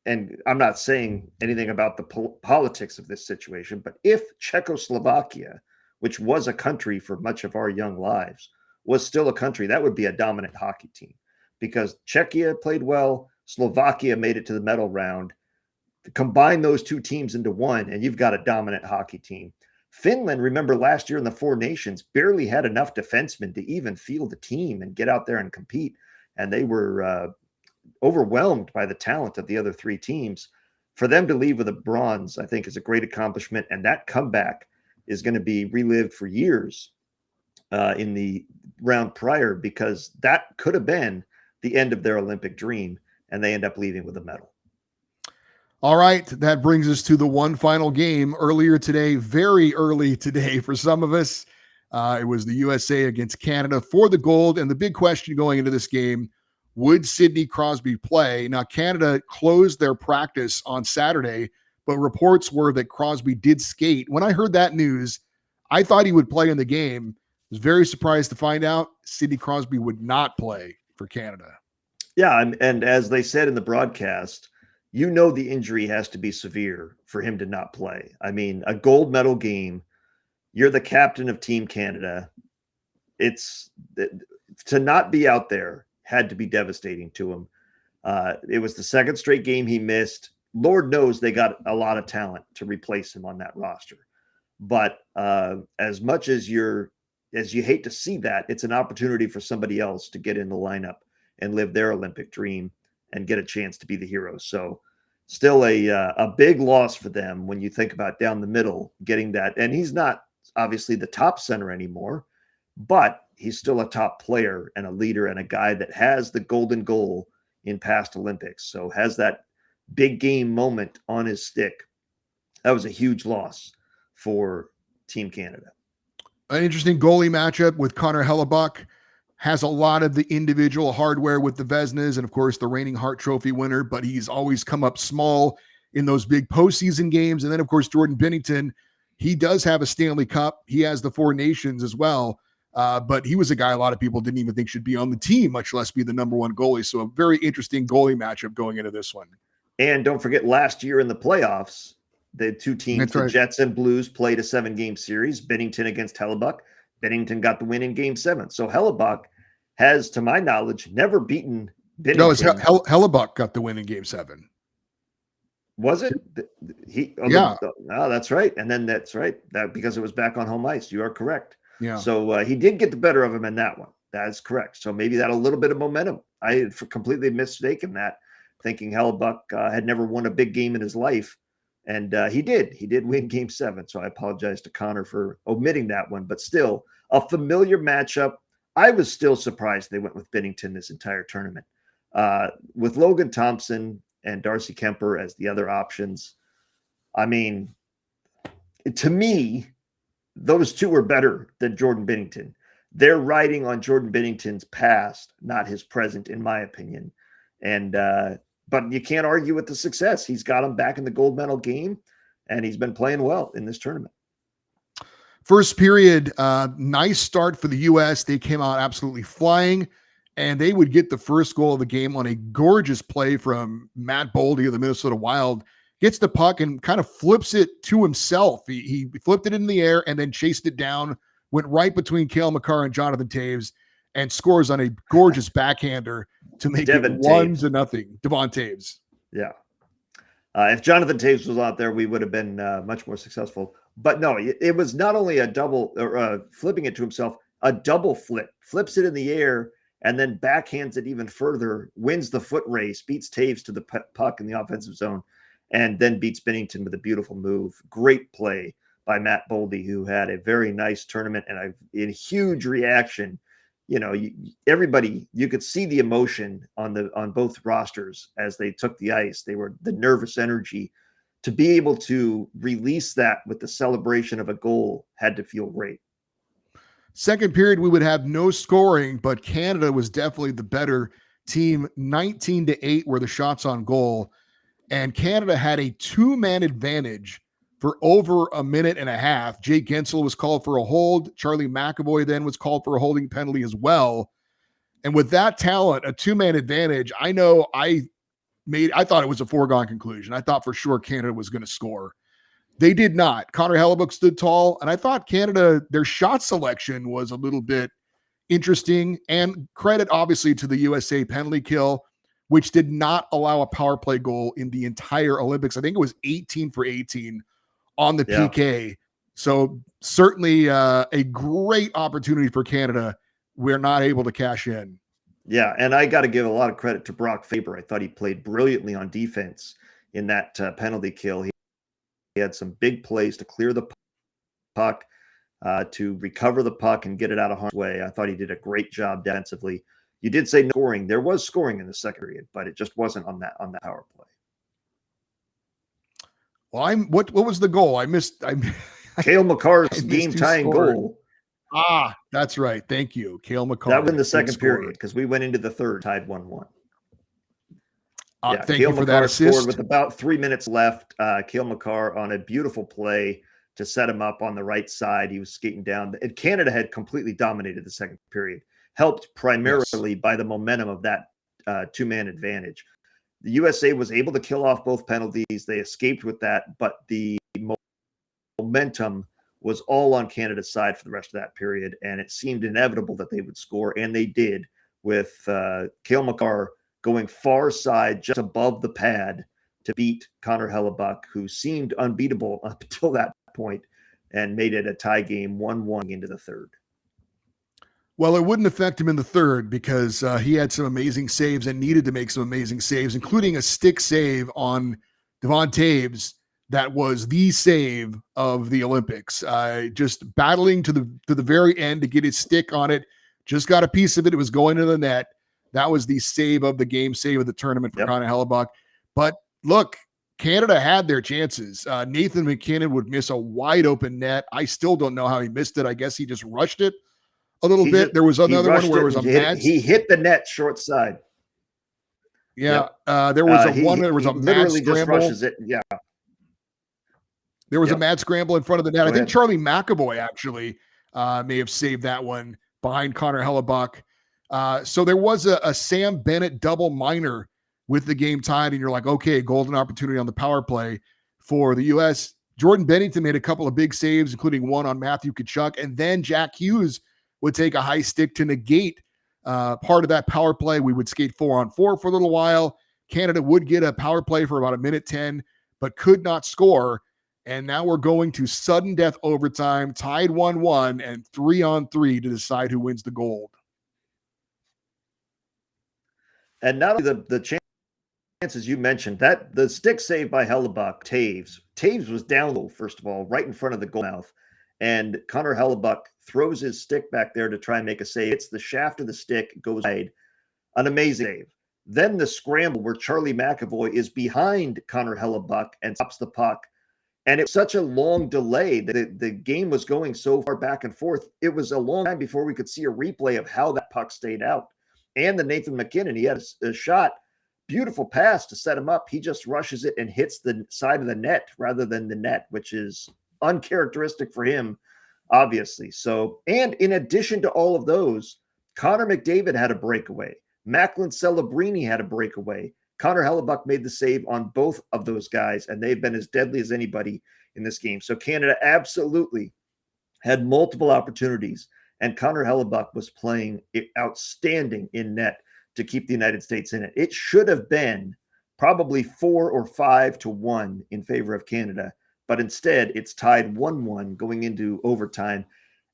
and I'm not saying anything about the politics of this situation, but if Czechoslovakia, which was a country for much of our young lives, was still a country, that would be a dominant hockey team, because Czechia played well, Slovakia made it to the medal round. Combine those two teams into one, and you've got a dominant hockey team. Finland, remember last year in the Four Nations, barely had enough defensemen to even field the team and get out there and compete. And they were overwhelmed by the talent of the other 3 teams. For them to leave with a bronze, I think, is a great accomplishment. And that comeback is going to be relived for years in the round prior, because that could have been the end of their Olympic dream, and they end up leaving with a medal. All right, that brings us to the one final game earlier today, very early today for some of us. It was the USA against Canada for the gold, and the big question going into this game, would Sidney Crosby play? Now, Canada closed their practice on Saturday, but reports were that Crosby did skate. When I heard that news, I thought he would play in the game. I was very surprised to find out Sidney Crosby would not play for Canada. Yeah, and as they said in the broadcast, you know the injury has to be severe for him to not play. I mean, a gold medal game, you're the captain of Team Canada. It's to not be out there had to be devastating to him. It was the second straight game he missed. Lord knows they got a lot of talent to replace him on that roster. But as much as you hate to see that, it's an opportunity for somebody else to get in the lineup and live their Olympic dream and get a chance to be the hero. So still a big loss for them when you think about down the middle getting that. And he's not obviously the top center anymore, but he's still a top player and a leader and a guy that has the golden goal in past Olympics. So has that big game moment on his stick. That was a huge loss for Team Canada. An interesting goalie matchup with Connor Hellebuck. Has a lot of the individual hardware with the Vezinas and, of course, the reigning Hart Trophy winner, but he's always come up small in those big postseason games. And then, of course, Jordan Binnington, he does have a Stanley Cup. He has the Four Nations as well. But he was a guy a lot of people didn't even think should be on the team, much less be the number one goalie. So a very interesting goalie matchup going into this one. And don't forget, last year in the playoffs, the two teams, the Jets and Blues, played a 7-game series. Binnington against Hellebuck. Binnington got the win in Game 7. So Hellebuck has, to my knowledge, never beaten Binnington. No, it's Hellebuck got the win in Game 7. Was it? That's right. And then that's right. That because it was back on home ice. You are correct. Yeah. So he did get the better of him in that one. That is correct. So maybe that a little bit of momentum. I had completely mistaken that, thinking Hellebuck had never won a big game in his life. And he did. He did win Game 7. So I apologize to Connor for omitting that one. But still, a familiar matchup. I was still surprised they went with Binnington this entire tournament. With Logan Thompson and Darcy Kemper as the other options, I mean, to me, those two are better than Jordan Binnington. They're riding on Jordan Binnington's past, not his present, in my opinion. And but you can't argue with the success. He's got him back in the gold medal game, and he's been playing well in this tournament. First period, nice start for the U.S. They came out absolutely flying, and they would get the first goal of the game on a gorgeous play from Matt Boldy of the Minnesota Wild. Gets the puck and kind of flips it to himself. He flipped it in the air and then chased it down, went right between Cale Makar and Jonathan Toews, and scores on a gorgeous backhander to make it 1-0. Devon Toews. Yeah. If Jonathan Toews was out there, we would have been much more successful. But no, it was not only a double, or flipping it to himself, a double flip. Flips it in the air and then backhands it even further, wins the foot race, beats Toews to the puck in the offensive zone, and then beats Binnington with a beautiful move. Great play by Matt Boldy, who had a very nice tournament and a huge reaction. You know, everybody, you could see the emotion on both rosters as they took the ice. They were the nervous energy. To be able to release that with the celebration of a goal had to feel great. Second period, we would have no scoring, but Canada was definitely the better team. 19-8 were the shots on goal, and Canada had a 2-man advantage for over a minute and a half. Jake Gensel was called for a hold. Charlie McAvoy then was called for a holding penalty as well. And with that talent, a 2-man advantage, I know I thought it was a foregone conclusion. I thought for sure Canada was going to score. They did not. Connor Hellebuck stood tall, and I thought Canada, their shot selection was a little bit interesting, and credit obviously to the USA penalty kill, which did not allow a power play goal in the entire Olympics. I think it was 18 for 18 on the PK. So certainly a great opportunity for Canada. We're not able to cash in. Yeah, and I got to give a lot of credit to Brock Faber. I thought he played brilliantly on defense in that penalty kill. He had some big plays to clear the puck, to recover the puck and get it out of harm's way. I thought he did a great job defensively. You did say no scoring. There was scoring in the second period, but it just wasn't on that power play. Well, what was the goal? I missed. Cale Makar's game-tying goal. That's right. Thank you, Cale Makar. That was in the second period because we went into the third tied 1-1. Thank you for that assist. Scored with about 3 minutes left. Cale Makar on a beautiful play to set him up on the right side. He was skating down. And Canada had completely dominated the second period, helped primarily by the momentum of that 2-man advantage. The USA was able to kill off both penalties. They escaped with that, but the momentum was all on Canada's side for the rest of that period, and it seemed inevitable that they would score, and they did, with Cale Makar going far side just above the pad to beat Connor Hellebuck, who seemed unbeatable up until that point, and made it a tie game 1-1 into the third. Well, it wouldn't affect him in the third because he had some amazing saves and needed to make some amazing saves, including a stick save on Devon Taves that was the save of the Olympics. Just battling to the very end to get his stick on it. Just got a piece of it. It was going to the net. That was the save of the game, save of the tournament for Connor Hellebuck. But look, Canada had their chances. Nathan McKinnon would miss a wide open net. I still don't know how he missed it. I guess he just rushed it a little bit. There was another one where it was a mad. He hit the net short side. Yeah, there was one. There was a mad literally scramble. Just rushes it. Yeah, there was a mad scramble in front of the net. I think Charlie McAvoy actually may have saved that one behind Connor Hellebuck. So there was a Sam Bennett double minor with the game tied, and you're like, okay, golden opportunity on the power play for the U.S. Jordan Bennington made a couple of big saves, including one on Matthew Tkachuk, and then Jack Hughes would take a high stick to negate part of that power play. We would skate 4-on-4 for a little while. Canada would get a power play for about a minute 10, but could not score. And now we're going to sudden death overtime, tied 1-1, and 3-on-3 to decide who wins the gold. And not only the chances you mentioned, that the stick save by Hellebuck, Taves was down low, first of all, right in front of the goal mouth. And Connor Hellebuck throws his stick back there to try and make a save. It's the shaft of the stick, goes wide. An amazing save. Then the scramble where Charlie McAvoy is behind Connor Hellebuck and stops the puck. And it was such a long delay that the game was going so far back and forth. It was a long time before we could see a replay of how that puck stayed out. And the Nathan McKinnon, he had a shot, beautiful pass to set him up. He just rushes it and hits the side of the net rather than the net, which is uncharacteristic for him, obviously. So, and in addition to all of those, Connor McDavid had a breakaway. Macklin Celebrini had a breakaway. Connor Hellebuck made the save on both of those guys, and they've been as deadly as anybody in this game. So Canada absolutely had multiple opportunities, and Connor Hellebuck was playing outstanding in net to keep the United States in it. It should have been probably 4 or 5-1 in favor of Canada, but instead it's tied 1-1 going into overtime.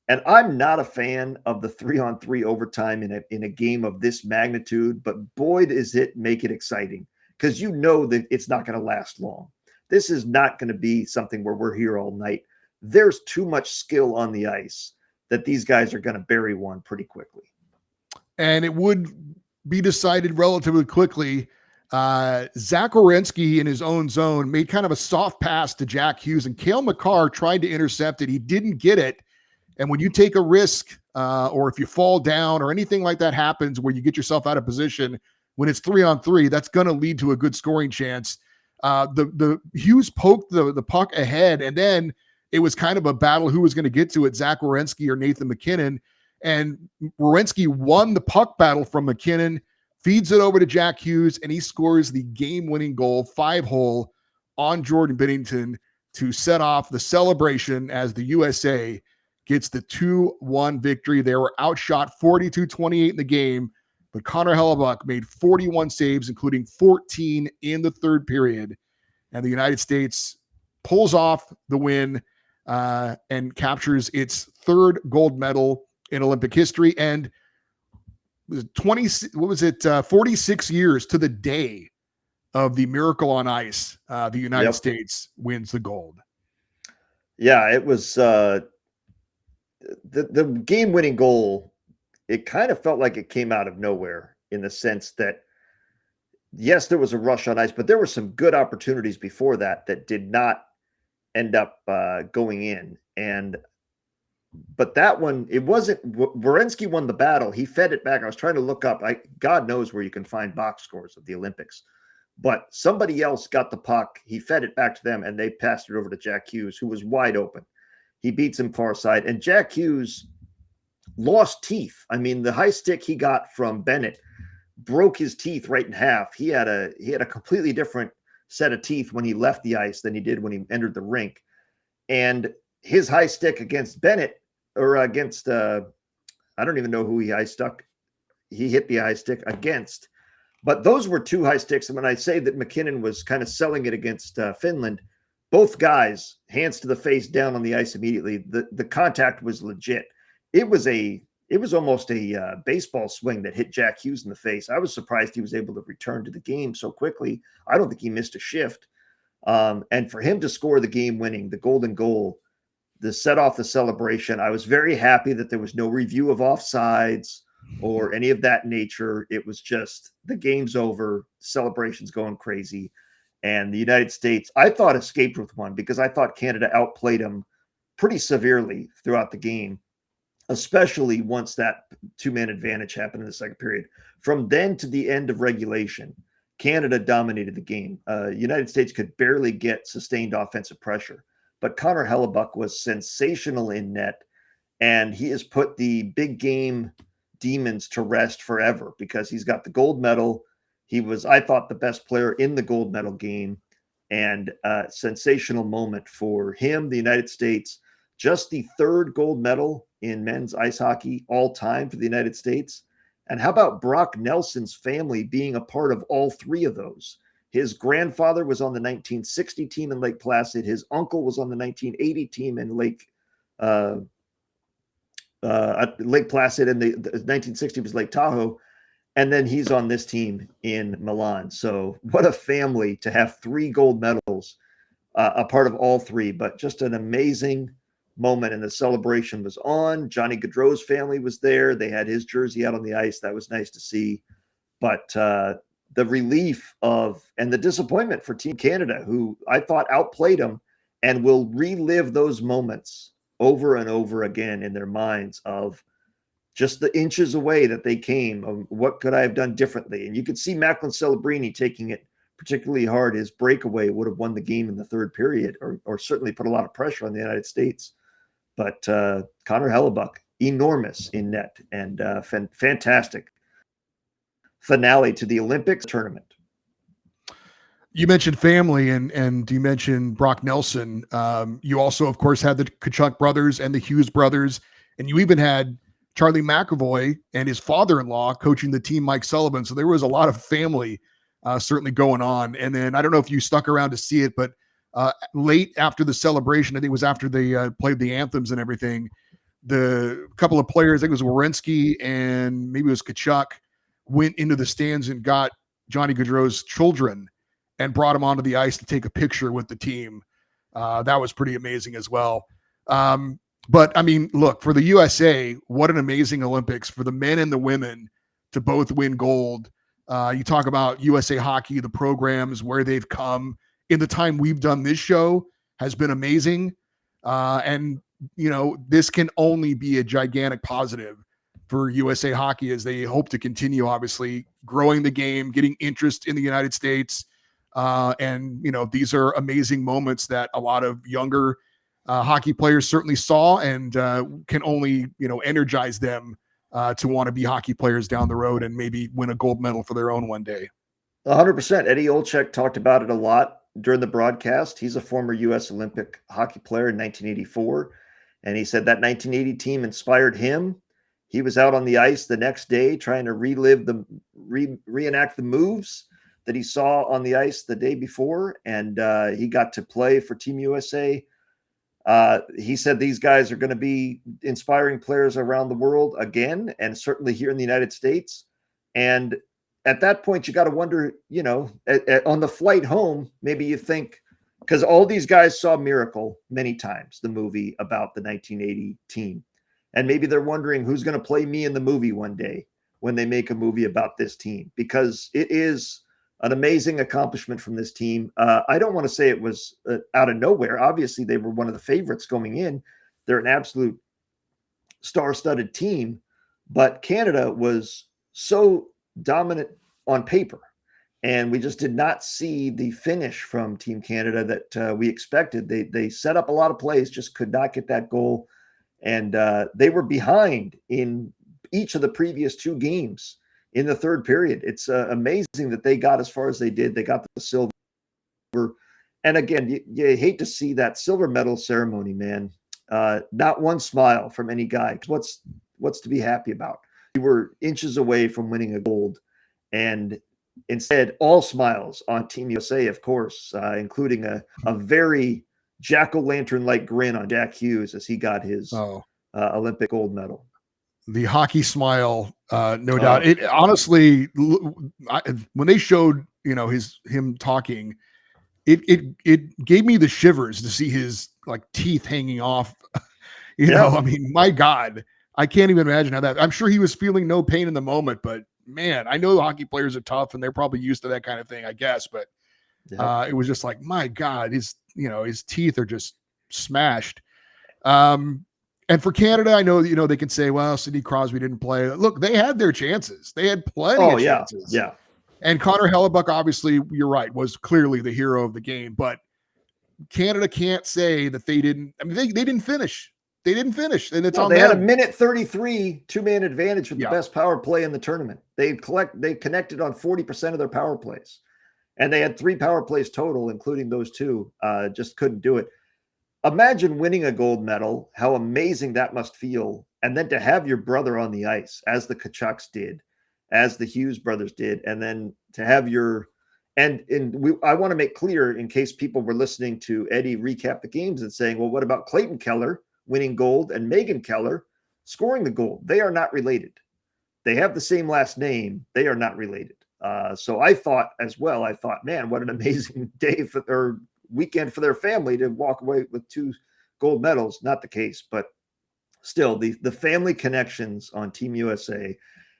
And I'm not a fan of the 3-on-3 overtime in a game of this magnitude, but boy, does it make it exciting, because you know that it's not going to last long. This is not going to be something where we're here all night. There's too much skill on the ice that these guys are going to bury one pretty quickly. And it would be decided relatively quickly. Zach Werenski in his own zone made kind of a soft pass to Jack Hughes, and Cale Makar tried to intercept it. He didn't get it. And when you take a risk or if you fall down or anything like that happens where you get yourself out of position, when it's 3-on-3, that's going to lead to a good scoring chance. The Hughes poked the puck ahead, and then it was kind of a battle who was going to get to it, Zach Werenski or Nathan McKinnon. And Werenski won the puck battle from McKinnon, feeds it over to Jack Hughes, and he scores the game-winning goal, 5-hole on Jordan Binnington to set off the celebration as the USA gets the 2-1 victory. They were outshot 42-28 in the game, but Connor Hellebuck made 41 saves, including 14 in the third period. And the United States pulls off the win and captures its third gold medal in Olympic history. And 46 years to the day of the Miracle on Ice, the United States wins the gold. Yeah, it was the game-winning goal. It kind of felt like it came out of nowhere in the sense that, yes, there was a rush on ice, but there were some good opportunities before that did not end up going in. But that one, it wasn't. Werenski won the battle. He fed it back. I was trying to look up. God knows where you can find box scores of the Olympics. But somebody else got the puck. He fed it back to them, and they passed it over to Jack Hughes, who was wide open. He beats him far side. And Jack Hughes lost teeth. I mean, the high stick he got from Bennett broke his teeth right in half. He had a completely different set of teeth when he left the ice than he did when he entered the rink. And his high stick against Bennett, or against I don't even know who he hit the high stick against. But those were two high sticks. And when I say that McKinnon was kind of selling it against Finland, both guys, hands to the face, down on the ice immediately. The contact was legit. It was almost a baseball swing that hit Jack Hughes in the face. I was surprised he was able to return to the game so quickly. I don't think he missed a shift. And for him to score the game-winning, the golden goal, to set off the celebration, I was very happy that there was no review of offsides or any of that nature. It was just the game's over, celebrations going crazy. And the United States, I thought, escaped with one because I thought Canada outplayed them pretty severely throughout the game, especially once that two-man advantage happened in the second period. From then to the end of regulation, Canada dominated the game. United States could barely get sustained offensive pressure, but Connor Hellebuck was sensational in net, and he has put the big game demons to rest forever because he's got the gold medal. He was, I thought, the best player in the gold medal game, and a sensational moment for him, the United States. Just the third gold medal in men's ice hockey all time for the United States. And how about Brock Nelson's family being a part of all three of those? His grandfather was on the 1960 team in Lake Placid. His uncle was on the 1980 team in Lake Placid, and the 1960 was Lake Tahoe. And then he's on this team in Milan. So what a family to have three gold medals, a part of all three, but just an amazing moment. And the celebration was on. Johnny Gaudreau's family was there. They had his jersey out on the ice. That was nice to see. But the relief and the disappointment for Team Canada, who I thought outplayed them and will relive those moments over and over again in their minds of just the inches away that they came of what could I have done differently. And you could see Macklin Celebrini taking it particularly hard. His breakaway would have won the game in the third period, or certainly put a lot of pressure on the United States. But Connor Hellebuck, enormous in net, and fantastic finale to the Olympics tournament. You mentioned family, and you mentioned Brock Nelson. You also, of course, had the Tkachuk brothers and the Hughes brothers, and you even had Charlie McAvoy and his father-in-law coaching the team, Mike Sullivan. So there was a lot of family certainly going on. And then I don't know if you stuck around to see it, but late after the celebration, I think it was after they played the anthems and everything, the couple of players, I think it was Werenski and maybe it was Tkachuk, went into the stands and got Johnny Gaudreau's children and brought him onto the ice to take a picture with the team. That was pretty amazing as well. But I mean, look, for the USA, what an amazing Olympics for the men and the women to both win gold. You talk about USA Hockey, the programs, where they've come in the time we've done this show has been amazing. And, you know, this can only be a gigantic positive for USA Hockey as they hope to continue, obviously, growing the game, getting interest in the United States. And, you know, these are amazing moments that a lot of younger hockey players certainly saw and can only, you know, energize them to want to be hockey players down the road and maybe win a gold medal for their own one day. 100%. Eddie Olczyk talked about it a lot during the broadcast. He's a former U.S. Olympic hockey player in 1984, and he said that 1980 team inspired him. He was out on the ice the next day trying to reenact the moves that he saw on the ice the day before, and he got to play for Team USA. He said these guys are going to be inspiring players around the world again, and certainly here in the United States. And at that point, you got to wonder, you know, on the flight home, maybe you think, because all these guys saw Miracle many times, the movie about the 1980 team. And maybe they're wondering who's going to play me in the movie one day when they make a movie about this team, because it is an amazing accomplishment from this team. I don't want to say it was out of nowhere. Obviously, they were one of the favorites going in. They're an absolute star-studded team, but Canada was so dominant on paper, and we just did not see the finish from Team Canada that we expected. They set up a lot of plays, just could not get that goal, and they were behind in each of the previous two games in the third period. It's amazing that they got as far as they did. They got the silver. And again, you hate to see that silver medal ceremony, man. Not one smile from any guy. What's to be happy about? We were inches away from winning a gold, and instead, all smiles on Team USA, of course, including a very jack-o'-lantern-like grin on Jack Hughes as he got his Olympic gold medal. The hockey smile, no doubt. It honestly, when they showed, him talking, it gave me the shivers to see his like teeth hanging off. I mean, my God, I can't even imagine how that. I'm sure he was feeling no pain in the moment, but man, I know hockey players are tough and they're probably used to that kind of thing, I guess. But it was just like, my God, his teeth are just smashed. And for Canada, I know, they can say, well, Sidney Crosby didn't play. Look, they had their chances. They had plenty of chances. Yeah. And Connor Hellebuck, obviously, you're right, was clearly the hero of the game. But Canada can't say that they didn't. I mean, they didn't finish. They didn't finish, and it's on them. They had a minute 33 two-man advantage with the best power play in the tournament. They connected on 40% of their power plays, and they had 3 power plays total, including those 2. Just couldn't do it. Imagine winning a gold medal, how amazing that must feel. And then to have your brother on the ice, as the Tkachuks did, as the Hughes brothers did, and then to have I want to make clear, in case people were listening to Eddie recap the games and saying, well, what about Clayton Keller winning gold and Megan Keller scoring the gold? They are not related. They have the same last name. They are not related. So I thought as well, man, what an amazing day or weekend for their family to walk away with 2 gold medals. Not the case, but still the family connections on Team USA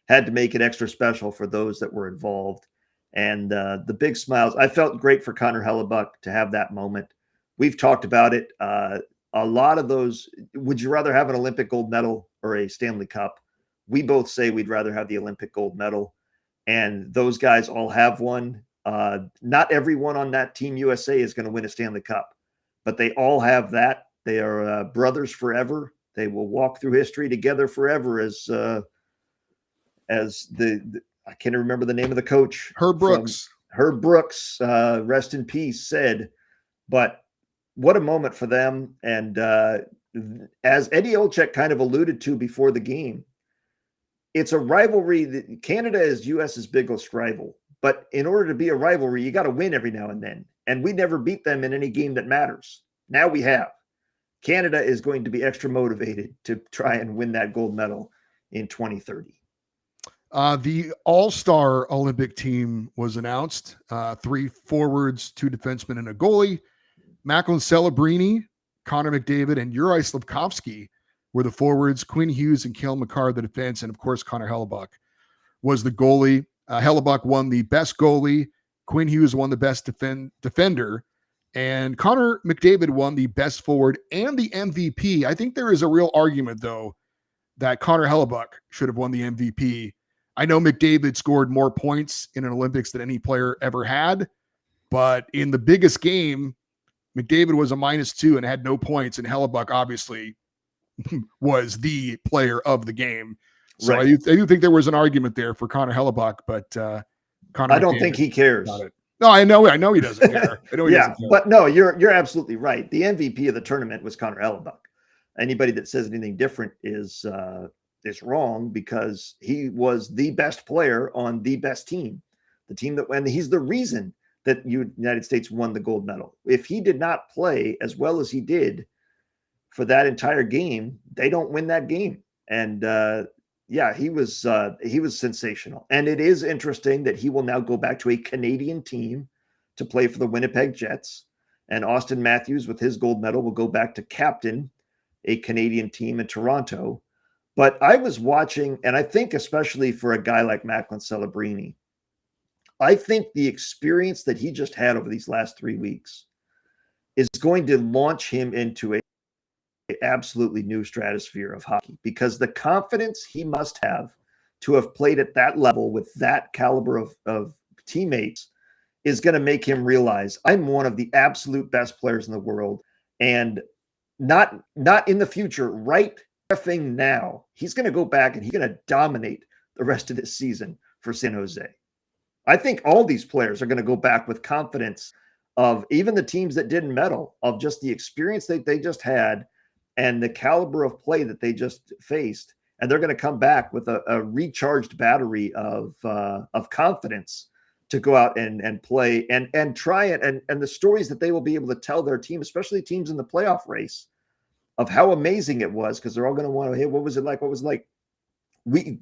had to make it extra special for those that were involved. And the big smiles. I felt great for Connor Hellebuck to have that moment. We've talked about it. A lot of those, would you rather have an Olympic gold medal or a Stanley Cup? We both say we'd rather have the Olympic gold medal. And those guys all have one. Not everyone on that Team USA is going to win a Stanley Cup, but they all have that. They are brothers forever. They will walk through history together forever as the I can't remember the name of the coach. Herb Brooks. Herb Brooks, rest in peace, said. But what a moment for them. And as Eddie Olczyk kind of alluded to before the game, it's a rivalry that Canada is US's biggest rival. But in order to be a rivalry, you got to win every now and then. And we never beat them in any game that matters. Now we have. Canada is going to be extra motivated to try and win that gold medal in 2030. The all-star Olympic team was announced. 3 forwards, 2 defensemen, and a goalie. Macklin Celebrini, Connor McDavid, and Juraj Slafkovsky were the forwards. Quinn Hughes and Cale Makar, the defense, and of course, Connor Hellebuck was the goalie. Hellebuck won the best goalie. Quinn Hughes won the best defender. And Connor McDavid won the best forward and the MVP. I think there is a real argument, though, that Connor Hellebuck should have won the MVP. I know McDavid scored more points in an Olympics than any player ever had, but in the biggest game, McDavid was a -2 and had no points, and Hellebuck obviously was the player of the game. So right. I do think there was an argument there for Connor Hellebuck, but Connor I don't think he cares. No, I know he doesn't care. I know he doesn't care. But no, you're absolutely right. The MVP of the tournament was Connor Hellebuck. Anybody that says anything different is wrong, because he was the best player on the best team, the team that won. He's the reason that United States won the gold medal. If he did not play as well as he did for that entire game, they don't win that game. And he was sensational. And it is interesting that he will now go back to a Canadian team to play for the Winnipeg Jets. And Austin Matthews, with his gold medal, will go back to captain a Canadian team in Toronto. But I was watching, and I think especially for a guy like Macklin Celebrini, I think the experience that he just had over these last 3 weeks is going to launch him into a absolutely new stratosphere of hockey, because the confidence he must have to have played at that level with that caliber of teammates is going to make him realize, I'm one of the absolute best players in the world. And not in the future, right effing now, he's going to go back and he's going to dominate the rest of this season for San Jose. I think all these players are going to go back with confidence of even the teams that didn't medal, of just the experience that they just had and the caliber of play that they just faced. And they're going to come back with a recharged battery of confidence to go out and play and try it. And the stories that they will be able to tell their team, especially teams in the playoff race, of how amazing it was, because they're all going to want to, hey, what was it like? What was it like? We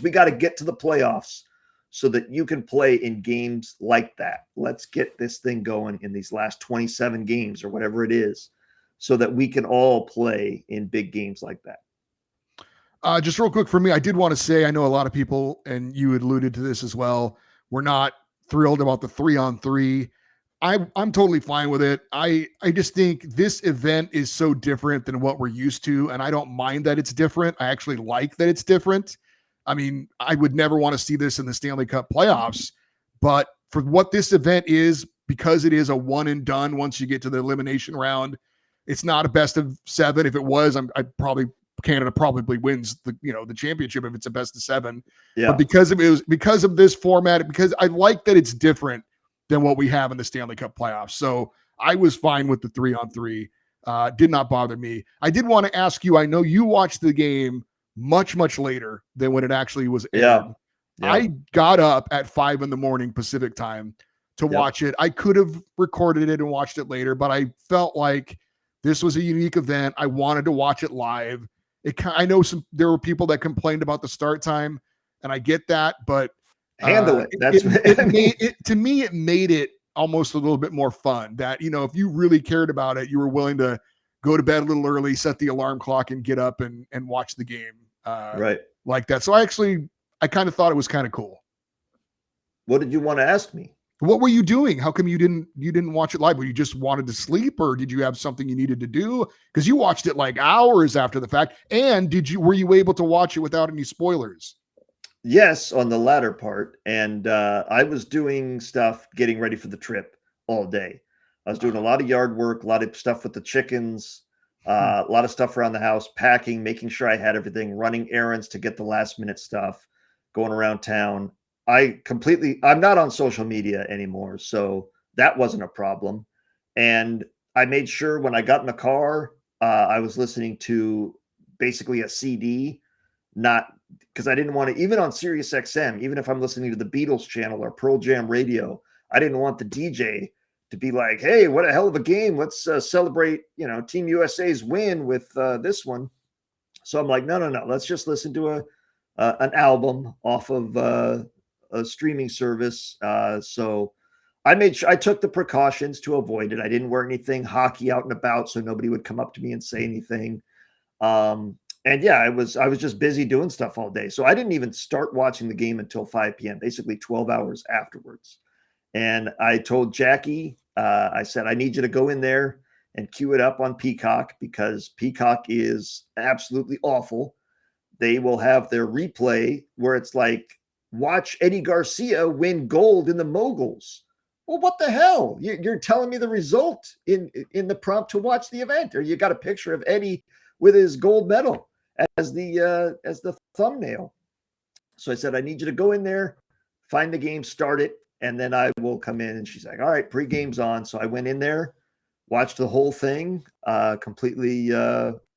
got to get to the playoffs so that you can play in games like that. Let's get this thing going in these last 27 games or whatever it is, so that we can all play in big games like that. Just real quick for me, I did want to say, I know a lot of people, and you had alluded to this as well, we're not thrilled about the 3-on-3. I'm totally fine with it. I just think this event is so different than what we're used to, and I don't mind that it's different. I actually like that it's different. I mean, I would never want to see this in the Stanley Cup playoffs, but for what this event is, because it is a one and done once you get to the elimination round, it's not a best of 7. If it was, Canada probably wins the championship if it's a best of 7. Yeah. But because of this format, because I like that it's different than what we have in the Stanley Cup playoffs. So I was fine with the 3-on-3. Did not bother me. I did want to ask you, I know you watched the game much, much later than when it actually was aired. Yeah. I got up at 5 a.m. Pacific time to watch it. I could have recorded it and watched it later, but I felt like this was a unique event. I wanted to watch it live. I know there were people that complained about the start time, and I get that, but handle it. To me, it made it almost a little bit more fun. That, if you really cared about it, you were willing to go to bed a little early, set the alarm clock, and get up and watch the game. Right. Like that. So I kind of thought it was kind of cool. What did you want to ask me? What were you doing? How come you didn't watch it live? Were you just wanted to sleep, or did you have something you needed to do? Because you watched it like hours after the fact. And were you able to watch it without any spoilers? Yes, on the latter part. And I was doing stuff, getting ready for the trip all day. I was doing a lot of yard work, a lot of stuff with the chickens, a lot of stuff around the house, packing, making sure I had everything, running errands to get the last minute stuff, going around town. I'm not on social media anymore, so that wasn't a problem. And I made sure when I got in the car, I was listening to basically a CD, not because I didn't want to, even on Sirius XM, even if I'm listening to the Beatles channel or Pearl Jam radio, I didn't want the DJ to be like, hey, what a hell of a game. Let's celebrate, Team USA's win with this one. So I'm like, no. Let's just listen to an album off of a streaming service. So I took the precautions to avoid it. I didn't wear anything hockey out and about, so nobody would come up to me and say anything. And yeah, I was just busy doing stuff all day. So I didn't even start watching the game until 5 p.m., basically 12 hours afterwards. And I told Jackie, I said, I need you to go in there and queue it up on Peacock, because Peacock is absolutely awful. They will have their replay where it's like, watch Eddie Garcia win gold in the moguls. Well, what the hell? You're telling me the result in the prompt to watch the event, or you got a picture of Eddie with his gold medal as the thumbnail. So I said, I need you to go in there, find the game, start it, and then I will come in. And she's like, all right, pre-game's on. So I went in there, watched the whole thing completely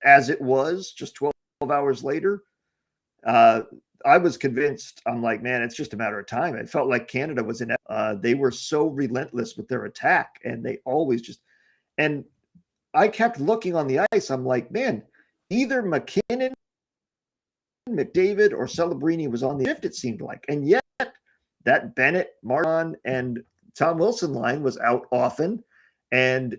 as it was, just 12 hours later. I was convinced. I'm like, man, it's just a matter of time. It felt like Canada was in. They were so relentless with their attack, and they always just. And I kept looking on the ice. I'm like, man, either McKinnon, McDavid, or Celebrini was on the shift, it seemed like. And yet that Bennett, Martin, and Tom Wilson line was out often. And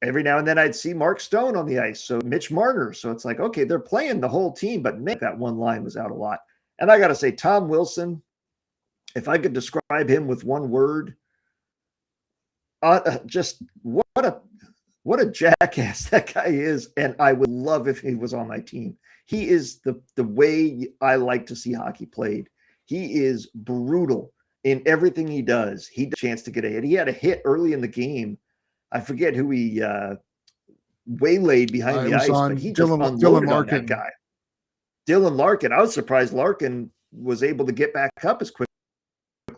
every now and then I'd see Mark Stone on the ice. So Mitch Marner. So it's like, okay, they're playing the whole team, but that one line was out a lot. And I got to say, Tom Wilson, if I could describe him with one word, just what a jackass that guy is. And I would love if he was on my team. He is the way I like to see hockey played. He is brutal in everything he does. He had a chance to get a hit. He had a hit early in the game. I forget who he waylaid behind the ice, but he just unloaded on that guy. Dylan Larkin. I was surprised Larkin was able to get back up as quickly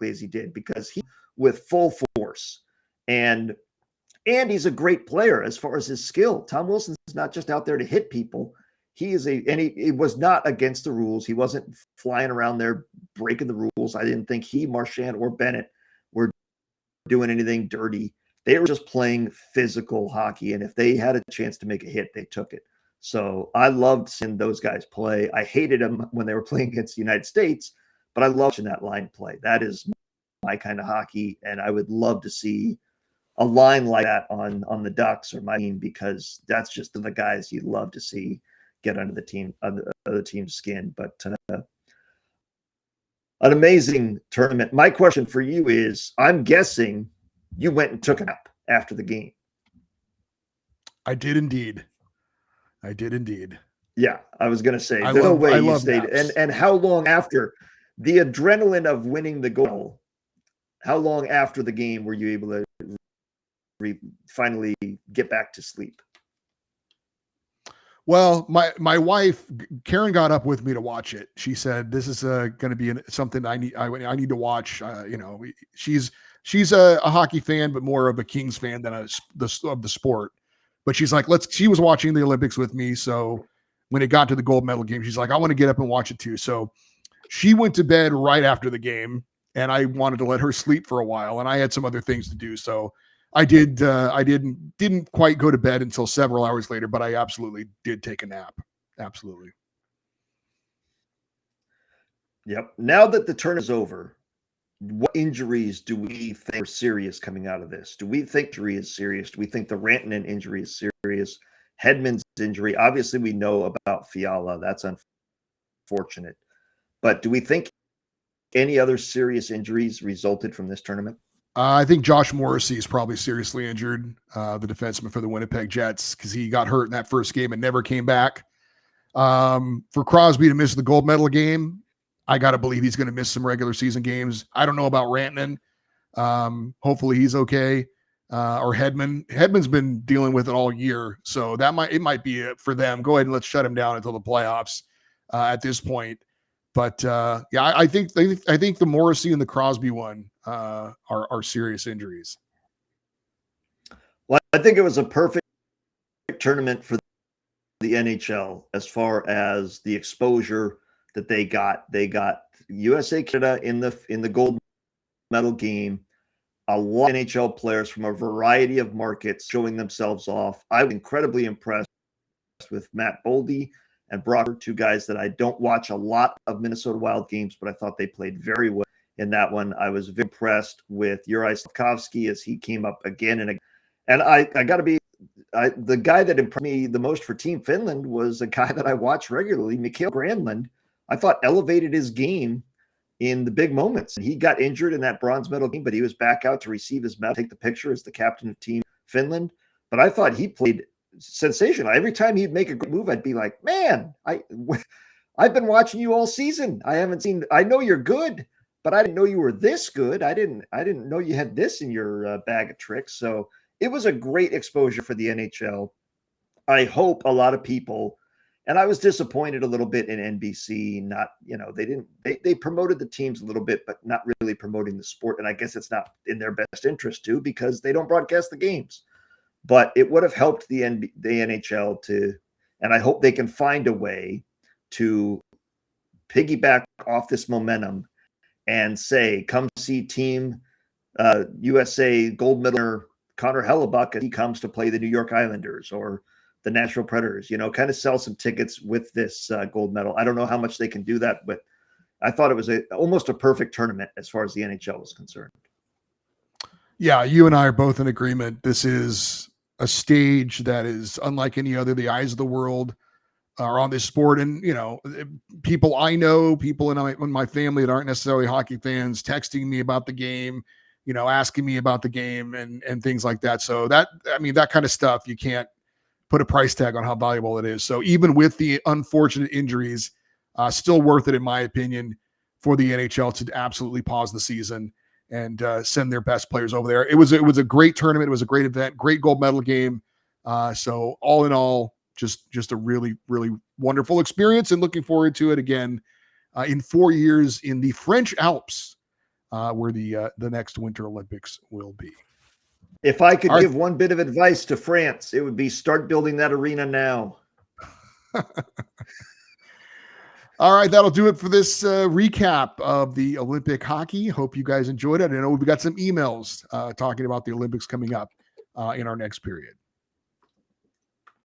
as he did, because he with full force. And he's a great player as far as his skill. Tom Wilson's not just out there to hit people. He was not against the rules. He wasn't flying around there breaking the rules. I didn't think he, Marchand, or Bennett were doing anything dirty. They were just playing physical hockey, and if they had a chance to make a hit, they took it. So I loved seeing those guys play. I hated them when they were playing against the United States, but I love watching that line play. That is my kind of hockey, and I would love to see a line like that on the Ducks or my team, because that's just the guys you love to see get under the team's skin. But an amazing tournament. My question for you is, I'm guessing you went and took a nap after the game. I did indeed. Yeah, I was going to say, there's no way you stayed. And how long after the adrenaline of winning the goal, how long after the game were you able to finally get back to sleep? Well, my wife Karen got up with me to watch it. She said, "This is going to be something I need to watch." She's a hockey fan, but more of a Kings fan than of the sport. But she's like, she was watching the Olympics with me, so when it got to the gold medal game, she's like, "I want to get up and watch it too." So she went to bed right after the game, and I wanted to let her sleep for a while, and I had some other things to do, so I did. I didn't quite go to bed until several hours later, but I absolutely did take a nap. Absolutely. Yep. Now that the turn is over, what injuries do we think are serious coming out of this? Do we think injury is serious? Do we think the Rantanen injury is serious? Hedman's injury, obviously we know about Fiala. That's unfortunate. But do we think any other serious injuries resulted from this tournament? I think Josh Morrissey is probably seriously injured, the defenseman for the Winnipeg Jets, because he got hurt in that first game and never came back. For Crosby to miss the gold medal game, I got to believe he's going to miss some regular season games. I don't know about Rantanen. Hopefully he's okay. Or Hedman. Hedman's been dealing with it all year, so it might be it for them. Go ahead and let's shut him down until the playoffs at this point. But I think the Morrissey and the Crosby one are serious injuries. Well, I think it was a perfect tournament for the NHL as far as the exposure that they got. They got USA Canada in the gold medal game. A lot of NHL players from a variety of markets showing themselves off. I was incredibly impressed with Matt Boldy and Brock, two guys that I don't watch a lot of Minnesota Wild games, but I thought they played very well in that one. I was very impressed with Juraj Slafkovsky as he came up again and again. And I got to be the guy that impressed me the most for Team Finland was a guy that I watch regularly, Mikael Granlund. I thought elevated his game in the big moments. He got injured in that bronze medal game, but he was back out to receive his medal, take the picture as the captain of Team Finland. But I thought he played sensational. Every time he'd make a good move, I'd be like, man, I've been watching you all season. I know you're good, but I didn't know you were this good. I didn't know you had this in your bag of tricks. So it was a great exposure for the NHL. I hope a lot of people, and I was disappointed a little bit in NBC. They promoted the teams a little bit, but not really promoting the sport. And I guess it's not in their best interest too, because they don't broadcast the games. But it would have helped the NHL to, and I hope they can find a way to piggyback off this momentum and say, come see Team USA gold medal Connor Hellebuck as he comes to play the New York Islanders or the Nashville Predators, kind of sell some tickets with this gold medal. I don't know how much they can do that, but I thought it was almost a perfect tournament as far as the NHL was concerned. Yeah, you and I are both in agreement. This is a stage that is unlike any other. The eyes of the world are on this sport. And, people I know, people in my family that aren't necessarily hockey fans, texting me about the game, asking me about the game and things like that. So that kind of stuff, you can't put a price tag on how valuable it is. So even with the unfortunate injuries, still worth it, in my opinion, for the NHL to absolutely pause the season and send their best players over there. It was a great tournament. It was a great event, great gold medal game. So all in all, just a really, really wonderful experience, and looking forward to it again in 4 years in the French Alps, where the next Winter Olympics will be. If I could All right. give one bit of advice to France, it would be start building that arena now. All right, that'll do it for this recap of the Olympic hockey. Hope you guys enjoyed it. I know we've got some emails talking about the Olympics coming up in our next period.